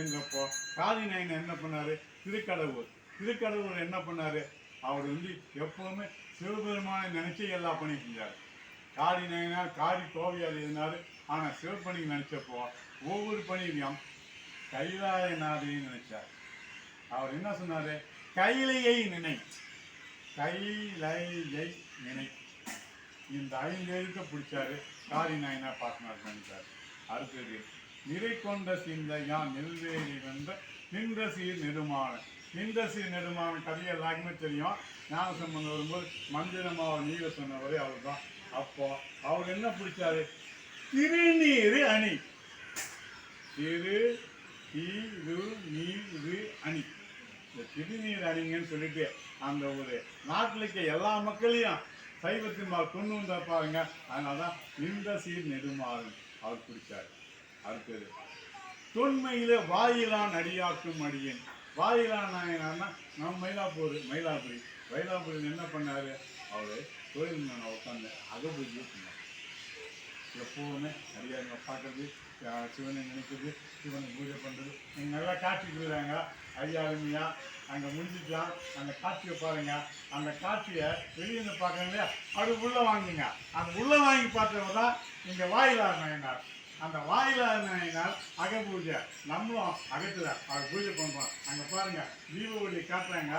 எங்கப்போ காதி நாயன் என்ன பண்ணாரு? திருக்கடவுர் என்ன பண்ணாரு? அவர் வந்து எப்பவுமே சிவபெருமானை நினைச்சு எல்லா பணியும் செஞ்சார். காடி நாயனார் காடி கோவையால் இருந்தாரு. ஆனால் சிவப்பணி நினைச்சப்போ ஒவ்வொரு பணியிலையும் கைலாயநாதையும் நினைச்சார். அவர் என்ன சொன்னாரு? கைலையை நினை. இந்த 5 எழுத்த பிடிச்சாரு. காரி நாயனா பாசனார் நினைச்சார். அடுத்தது நிறை கொண்ட சிந்தையான் நெல்வேலி வந்த நின்ற சீர் நெடுமான கதையை எல்லாருக்குமே தெரியும். ஞானசம்பந்தம் வரும்போது மந்திரமாக நீரை சொன்னவரே அவர் தான். அப்போ அவர் என்ன பிடிச்சாரு? திருநீரு அணி. நீரு அணி. இந்த திருநீர் அணிங்கன்னு சொல்லிட்டு அந்த ஒரு நாட்டில் இருக்க எல்லா மக்களையும் சைவத்தின்பால் கொண்டு வந்தா பாருங்க. அதனாலதான் நின்ற சீர் நெடுமாறன் அவர் பிடிச்சாரு. அடுத்தது தொன்மையில வாயிலான் அடியாக்கும் அடியேன். வாயிலான் நாயனார்னா நம்ம மயிலாப்பூரில் என்ன பண்ணாரு? அவரு கோயில் உட்காந்து அகபூஜையை பண்ணார். எப்போவுமே அடியாருங்க பார்க்கறது, சிவனை நினைக்கிறது, சிவனை பூஜை பண்ணுறது. நீங்கள் நல்லா காட்சி கொடுக்குறாங்க ஐயா, அருமையா அங்கே முடிஞ்சிக்கலாம். அந்த காட்சியை பாருங்க. அந்த காட்சியை வெளியிருந்து பார்க்குறீங்க இல்லையா, அது உள்ளே வாங்குங்க. அந்த உள்ளே வாங்கி பார்த்தவங்க தான் இங்கே வாயிலார் நாயனார். அந்த வாயிலார் நாயனார் அகபூஜை நம்மளும் அகத்தில் அவர் பூஜை பண்ணுறோம். அங்கே பாருங்க தீபாவளி காட்டுறாங்க.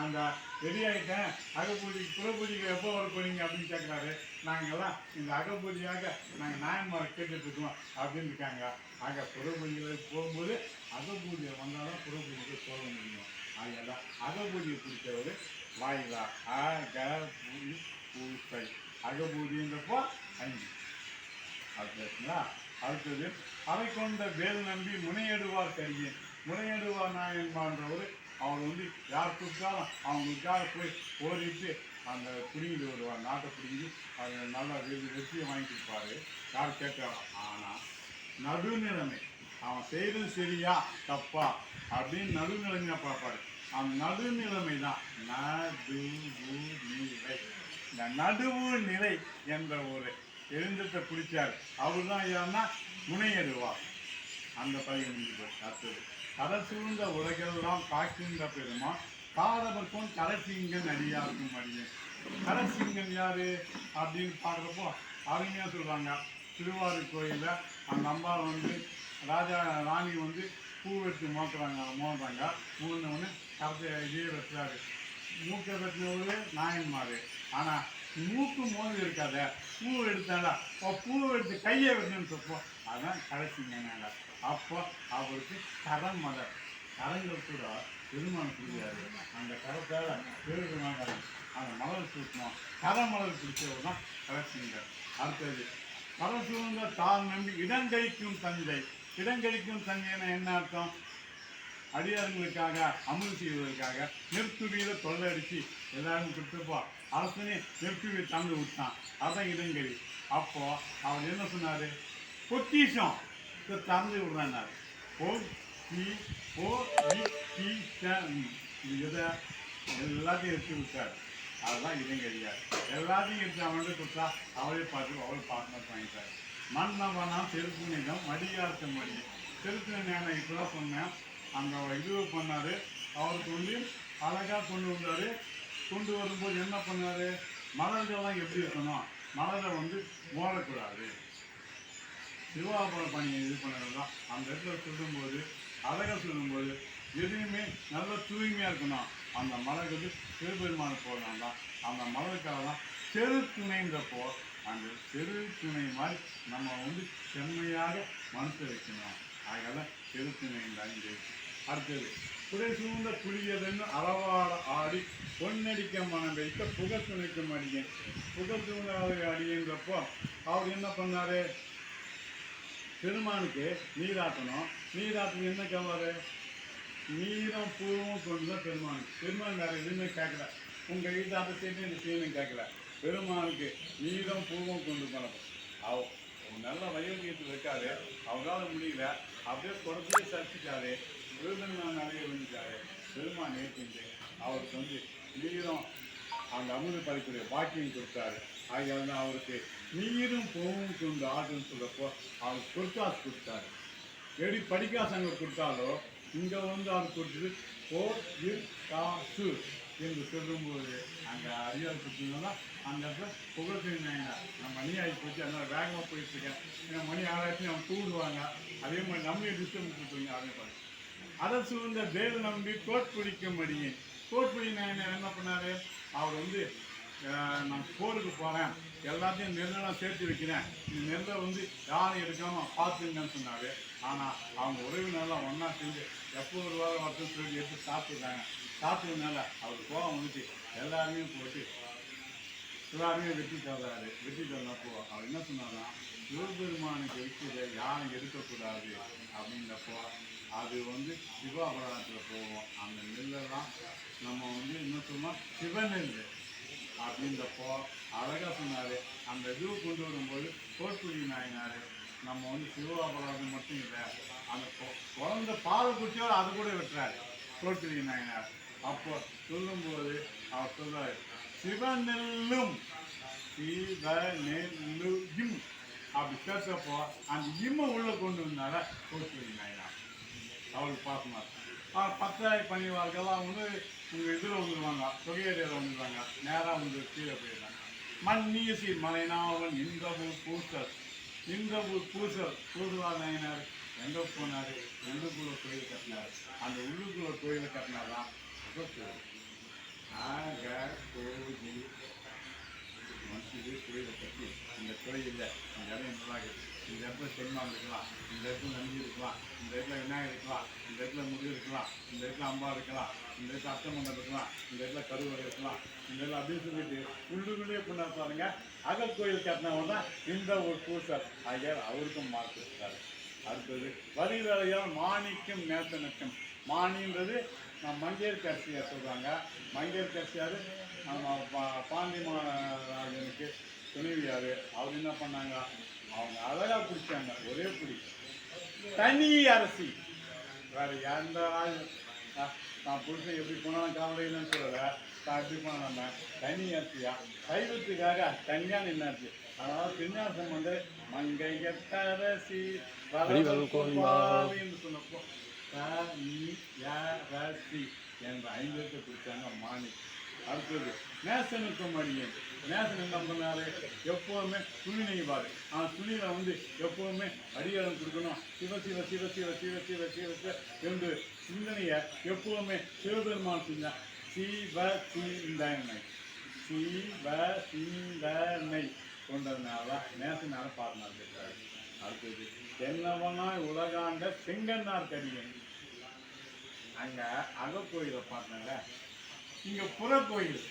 அந்த ரெடி ஆகிட்டேன் அகப்பூஜைக்கு புறப்பூஜைக்கு எப்போ வர போறீங்க அப்படின்னு கேட்குறாரு. நாங்கள்லாம் இந்த அகப்பூஜையாக நாங்கள் நாயன்மாரை கேட்டுட்டு இருக்கோம் அப்படின்னு இருக்காங்க. ஆக புறப்பூஜைகளுக்கு போகும்போது அகப்பூஜை வந்தாலும் புறப்பூஜைக்கு போக முடியும். ஆகலாம் அகப்பூஜையை பிடிச்சவர் வாயிலா. பூசை அகப்பூஜைன்றப்போ 5. அப்படிங்களா? அடுத்தது அவை கொண்ட வேல் நம்பி முனையெடுவார் கரியேன். முனையெடுவார் நாயன்மான்றவர் அவர் வந்து யார் கொடுத்தாலும் அவங்களுக்காக போய் ஓடிட்டு அந்த பிடிங்கிட்டு வருவார். நாட்டை பிடிங்கிட்டு அதை நல்லா வெற்றியை வாங்கி கொடுப்பாரு யார் கேட்கலாம். ஆனால் நடுநிலைமை அவன் செய்கிறது சரியா தப்பா அப்படின்னு நடுநிலைமையாக பார்ப்பாரு. அந்த நடுநிலைமை தான் நடுவுநிலை. இந்த நடுவு நிலை என்ற ஒரு எழுந்தத்தை பிடிச்சார். அவர் தான் யாருன்னா முனையெடுவார். அந்த பையன் முடிஞ்சு போய் அடுத்தது கரை சூழ்ந்த உலகெல்லாம் காக்கின்ற பெருமான் காதவர்க்கும் கரசிங்கன் அடியாருக்கும் அடியேன். கரசிங்கன் யாரு அப்படின்னு பார்க்குறப்போ அருமையாக சொல்கிறாங்க. திருவாரூர் கோயிலில் அந்த அம்பாவை வந்து ராஜா ராணி வந்து பூ எடுத்து மோதுறாங்க. மூணுன்னு கரத்தை இதே வெட்டுறாரு. மூக்கை வெட்டினவரு நாயன்மார். ஆனால் மூக்கு மோது இருக்காத பூ எடுத்தாடா பூவை எடுத்து கையை வெட்டணும்னு சொல்லுவோம். அதுதான் கரசிங்கனாங்க. அப்போ அவருக்கு கரங்கள் கூட பெருமான் புரியாது. அந்த கரத்தால் பெருமாங்க அந்த மலர் சூட்டணும். கரமலர் பிடிச்சவர் தான் கரசிங்கர். அடுத்தது கரை சூழ்ந்த தால் நம்பி இடங்கழிக்கும் தந்தை. இடங்கழிக்கும் தந்தைன்னா என்ன அர்த்தம்? அடியார்களுக்காக அமல் செய்வதற்காக நெற்துடியில் தொல்லை அடித்து எல்லாரும் கொடுத்துப்போ அரசனே நெற்துடி தந்து விட்டான். அதான் இடங்கழி. அப்போ அவர் என்ன சொன்னார்? பொக்கிஷம் தந்து விடுறாரு. இதை எல்லாத்தையும் எடுத்து விட்டார். அதுதான் இடங்கழியார். எல்லாத்தையும் எடுத்து அவன்கிட்ட கொடுத்தா அவளே பார்ட்னர் வாங்கிட்டார். மன்னவனா செருப்பு நிலம் மடியார்த்த மடி. செருப்பு ஞானம் இப்போதான் சொன்னேன். அந்த இது பண்ணார். அவருக்கு வந்து அழகாக கொண்டு வந்தார். கொண்டு வரும்போது என்ன பண்ணார்? மலர்கள்லாம் எப்படி இருக்கணும்? மலரை வந்து மோடக்கூடாது. சிவாபுர பணியை இது பண்ணது தான். அந்த இடத்துல சொல்லும்போது அழகாக சொல்லும்போது எதுவுமே நல்ல தூய்மையாக இருக்கணும். அந்த மலருக்கு வந்து சிவபெருமான போடுறாங்க தான். அந்த மலருக்காக தான் செருத்துணைன்றப்போ அந்த செருத்துணை மாதிரி நம்ம வந்து செம்மையாக மனசை வைக்கணும். ஆகலாம் செருத்துணை அணிந்து. அடுத்தது குறை சூழ்ந்த புளியதென்னு அளவாட ஆடி பொன்னடிக்க மனம் வைத்த புகத்துணைக்கும் அடியேன். புகத்துணை அடியன்றப்போ அவர் என்ன பண்ணார்? பெருமானுக்கு நீராட்டணும். நீராட்டணும் என்ன கேட்பாரு? நீரும் பூவும் கொண்டு தான் பெருமானுக்கு. பெருமான் வேறு எதுவுமே கேட்கல. உங்கள் வீட்டு அதை செய்யணும் இந்த செய்யணும் கேட்கல. பெருமானுக்கு நீரும் பூவும் கொண்டு போனப்போ அவ நல்ல வயோதிகத்தில் இருக்காரு, அவரால் முடியல, அப்படியே குறைஞ்சே சரிச்சிட்டாரு, விருதுநாள் நிறைய விழுந்துட்டாரு. பெருமான் ஏற்றிட்டு அவருக்கு வந்து நீரும் அந்த அமுது படைக்கூடிய பாக்கியம் கொடுத்தாரு. ஆகியால் தான் அவருக்கு நீரும் பூவும் கொண்டு ஆடுன்னு சொல்றப்போ அவருக்கு பொற்காசு கொடுத்தாரு. எப்படி படிக்காசங்க கொடுத்தாலோ இங்கே வந்து அவர் கொடுத்தது காசு என்று சொல்லும்போது அங்கே அறியால் கொடுத்தீங்கன்னா அந்த இடத்துல புகழ்ச்சிங்க நான் மணி ஆகி போச்சு, அதனால் வேகமாக போயிட்டு இருக்கேன், ஏன்னா மணி 6 அவங்க தூண்டுவாங்க. அதே மாதிரி நம்மளே டிஸ்டர்ப் கொடுத்துருங்க. அதே மாதிரி அதை சூழ்ந்த தேவ நம்பி கோட்பிடிக்க முடியும். கோட்பிடி நாயனார் என்ன பண்ணாரு, அவர் வந்து நான் போருக்கு போகிறேன், எல்லாத்தையும் நெல்லெல்லாம் சேர்த்து வைக்கிறேன், இந்த நெல்லை வந்து யாரும் எடுக்காமல் பார்த்துங்கன்னு சொன்னார். ஆனால் அவங்க உறவினர்லாம் ஒன்றா செஞ்சு எப்போ ஒரு வாரம் வருஷம் சொல்லி எடுத்து சாப்பிட்டுருக்காங்க. சாப்பிட்டதுனால அவர் கோபம் வந்துட்டு எல்லாருமே போட்டு எல்லாருமே வெட்டி தர்றாரு. வெட்டி தர்றப்போ அவர் என்ன சொன்னார்னா, சிவபெருமானுக்கு இருக்கிறத யாரும் எடுக்கக்கூடாது அப்படின்றப்போ அது வந்து சிவ அபராதத்தில் போவோம். அந்த நெல்லெல்லாம் நம்ம வந்து என்ன சொன்னோம், சிவநெல் அப்படின்றப்போ அழகாக சொன்னார். அந்த இதுவை கொண்டு வரும்போது கோட்புடி நாயனார் நம்ம வந்து சிவ அபராதம் மட்டும் இல்லை, அந்த குழந்தை பாலை குடிச்சாலும் அது கூட வெட்டுறாரு கோட்புடி நாயனார். அப்போ சொல்லும்போது அவர் சொல்றாரு, சிவநெல்லும் சிவநெல்லும் அப்படி பேசப்போ அந்த இம்மை உள்ள கொண்டு வந்தார கோட்புடி நாயனார். அவருக்கு பார்க்கணும். பத்தாய் பணிவார்கள்லாம் வந்து உங்கள் இதில் வந்துடுவாங்க, தொகையேரியில் வந்துடுவாங்க, நேராக வந்து கீழே போயிடுறாங்க. மண்ணீசி மலைநாவன் இந்திரபூர் பூசல், இந்திரபூர் பூசல் பூசுவா நாயனார் எங்கே போனார், உள்ளுக்குள்ள கோயில் கட்டினார். அந்த உள்ளுக்குள்ள கோயிலை கட்டினாதான் மனுஷன் கோயிலை கட்டி இந்த கோயிலில் இந்த இடம் நல்லாக இந்த இடத்துல பெருமாள் இருக்கலாம், இந்த இடத்துல நந்தி இருக்கலாம், இந்த இடத்துல விநாயகர் இருக்கலாம், இந்த இடத்துல முருகர் இருக்கலாம், இந்த இடத்துல அம்பா இருக்கலாம், இந்த இடத்துல அஷ்டமண்டலம் இருக்கலாம், இந்த இடத்துல கருவறை இருக்கலாம், இந்த இடத்துல அப்படின்னு சொல்லிட்டு உள்ளுக்குள்ளே பண்ண பாருங்க. அகக்கோயில் கட்டினவங்க தான் இந்த ஒரு பூசர் ஆகியார் அவருக்கும் மார்க் இருக்காரு. அடுத்தது வரிவரையால் மாணிக்கும் நேசனுக்கும். மாணின்றது மங்கையர் கரிசியார் சொல்கிறாங்க. மங்கையர் கரிசியார் பாண்டியராஜனுக்கு துணைவியார். அவர் என்ன பண்ணாங்க, அவங்க அழகாக பிடிச்சாங்க, ஒரே பிடி. தனி அரசி வேறு எந்த நான் புருஷன் எப்படி போனாலும் கவலை இல்லைன்னு சொல்லலை, நான் எப்படி போனால் நம்ம தனி அரசியா சைவத்துக்காக தனியாக நின்னாச்சு. அதனால் திருஞாசம் வந்து மங்கையரசி என்று சொன்னப்போ ரசி என்ற 5 எழுத்தை பிடிச்சாங்க மாணி. அடுத்தது நேசனுக்கும் அடியேன். நேசன் என்ன பண்ணாரு, எப்போவுமே துணி நெய்வார். ஆனால் துணியில் வந்து எப்போவுமே அடியாளம் கொடுக்கணும், சிவ சிவ சிவ சிவ சிவ சிவ சிவ என்று சிந்தனையை எப்போவுமே சிவபெருமான் செஞ்சான். சிவ சிந்தனை சிவ சிந்தனை கொண்டதுனால நேசனால பாடினார் கேட்டார். அடுத்தது தென்னவனாய் உலகாண்ட செங்கன்னார் கடியன். அங்கே அகக்கோயிலை பார்த்தாங்க, இங்கே புறக்கோயில்.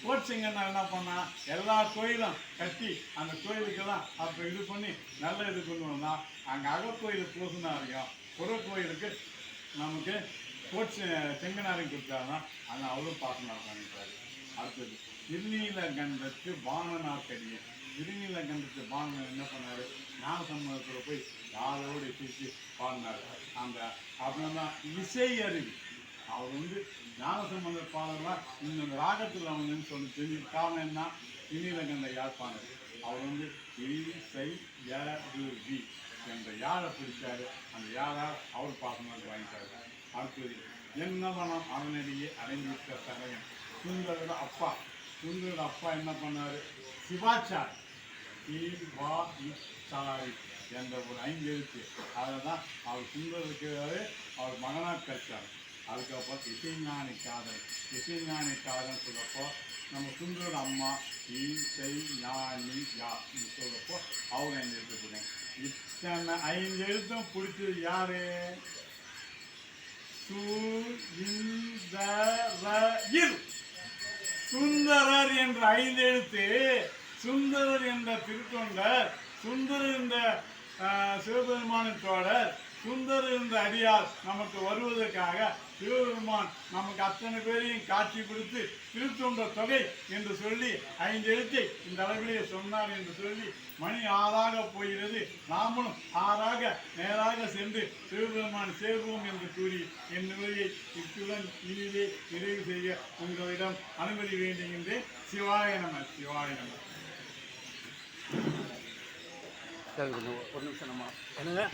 கோட்சிங்கன்னார் என்ன பண்ணா, எல்லா கோயிலும் கட்டி அந்த கோயிலுக்கெல்லாம் அப்போ இது பண்ணி நல்ல இது கொண்டு வந்தான். அங்கே அகக்கோயில் பூசினாரையும் புறக்கோயிலுக்கு நமக்கு செங்கனாரையும் கொடுத்தாருன்னா அங்கே அவரும் பார்க்கணும் பண்ணிட்டாரு. அடுத்தது திருநீலகண்டத்து பாணனார் கடியன். திருநீலகண்டத்து பாணன் என்ன பண்ணார், ஞானசம்பந்தத்தில் போய் யாரோடு இசைச்சு பாடினார். அந்த அப்படின்னா இசை அருவி. அவர் வந்து ஞானசம்பந்த பாடலாம் இந்த ராகத்தில் அவங்கன்னு சொல்லி தெரிஞ்சு காரணம் என்ன, திருநீலகண்ட யாழ்ப்பாணர். அவர் வந்து இசை அருவி என்ற யாரை பிடிச்சாரு. அந்த யாரால் அவர் பாசமாக வாங்கிட்டாரு. அடுத்தது என்னவனம் அவனடியே அடைந்திருக்க சகயம். சுந்தரோட அப்பா, சுந்தரோட அப்பா என்ன பண்ணார், சிவாச்சாரி சிவாச்சாரி என்ற ஒரு 5 எழுத்து. அதில் தான் அவர் சுந்தருக்கு அவர் மகனாக கிடைச்சார். அதுக்கப்புறம் இசைஞானி காதல். இசைஞானி காதல் சொல்கிறப்போ நம்ம சுந்தரோட அம்மா இசை ஞானி யான்னு சொல்கிறப்போ அவர் 5 எழுத்து கொடுங்க. இத்தனை 5 எழுத்தும் பிடிச்சது யாரு, சுந்தரர் என்ற 5 எழுத்து. சுந்தரர் என்ற திருத்தொண்டர், சுந்தரர் என்ற சிவபெருமானின் தோழர், சுந்தர் என்ற அடியார் நமக்கு வருவதற்காக சிவபெருமான் நமக்கு அத்தனை பேரையும் காட்சி கொடுத்து திருத்தொண்ட தொகை என்று சொல்லி 5 எழுத்தை இந்த அளவிலே சொன்னார் என்று சொல்லி மணி 6ஆக போகிறது. நாமளும் 6ஆக நேராக சென்று சிவபெருமான் சேர்வோம் என்று கூறி என் உரையை இத்துடன் இனிதே நிறைவு செய்ய உங்களிடம் அனுமதி வேண்டுகின்றேன். சிவாய நம, சிவாய நம. ஒரு நிமிஷம் நம்ம என்னங்க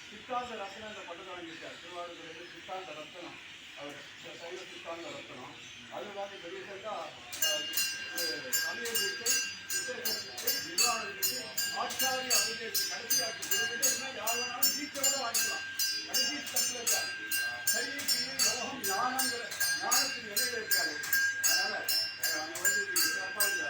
சித்தாந்த ரத்னம் என்ற பட்டத்தை வாங்கியிருக்கார். திருவாரூர் சித்தாந்த ரத்னம், அவர் சைவ சித்தாந்த ரத்னம். அது வந்து பெரிய சமயத்தை விவாதத்துக்கு ஆச்சாரிய அபிஷேகத்தை கடைசியாக்கி கொடுத்துட்டு யார் வேணாலும் வீட்டோட வாங்கிக்கலாம். கடைசி தட்டில் இருக்காரு. சரீரத்திலே யோகம் ஞானங்கிற ஞானத்தின் நிலையில் இருக்காரு. அதனால அங்கே வந்து சிறப்பாக இந்த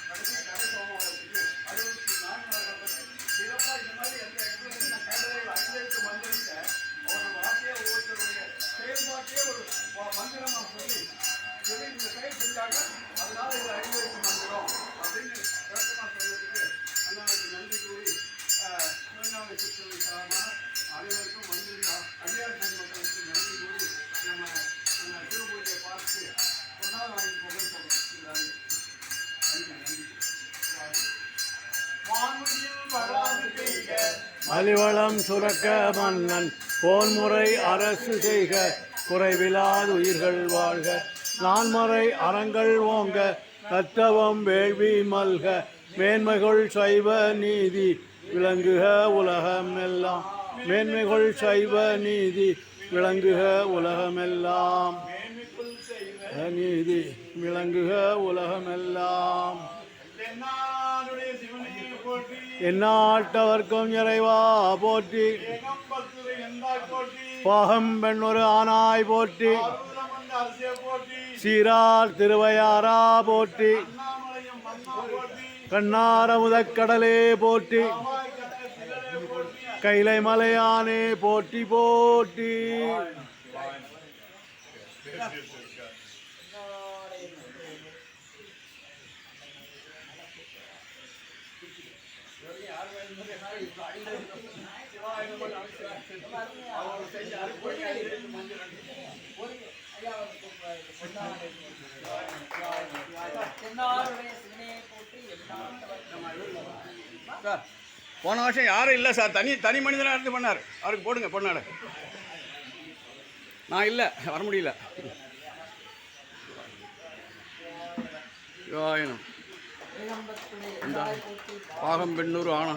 கடைசி கடை சோமவாரத்துக்கு 64 பற்றி சிறப்பாக இந்த மாதிரி எந்த எக்ஸ்பிரஷன் கேட்டதையில் 5 மந்திரிக்க அவர் வார்த்தையை ஒவ்வொருத்தருடைய செயல்பாட்டையே ஒரு மந்திரமாக சொல்லி இந்த செயல் செஞ்சாங்க. அதனால இது 5 மந்திரம் அப்படின்னு விளக்கமாக சொல்றதுக்கு அண்ணாவுக்கு நன்றி கூறி சிவஞான சித்தரை சார்பாக அனைவருக்கும் மந்திரி அடியார் மக்களுக்கு நன்றி கூறி நம்ம சிவபூஜையை பார்த்து பொன்னாள் வாங்கி புகழ் சொல்றோம். அலிவளம் சுரக்க மன்னன் போன்முறை அரசு செய்க குறைவிலாது உயிர்கள் வாழ்க நான்மறை அறங்கள் ஓங்க தத்தவம் வேள்வி மல்க மேன்மைகள் சைவ நீதி விளங்குக உலகமெல்லாம் மேன்மைகள் சைவ நீதி விளங்குக உலகமெல்லாம் நீதி விளங்குக உலகமெல்லாம் எந்நாட்டவர்க்கும் இறைவா போற்றி பாகம் பெண் ஒரு ஆனாய் போற்றி சீரார் திருவையாரா போற்றி கண்ணாரமுதக்கடலே போற்றி கைலை மலையானே போற்றி போற்றி. சார் போன வருஷம் யாரும் இல்லை சார், தனி மனிதனாக இருந்து பண்ணார். அவருக்கு போடுங்க பொன்னாடை. நான் இல்லை, வர முடியல. பாகம் பெண்ணூர் ஆனா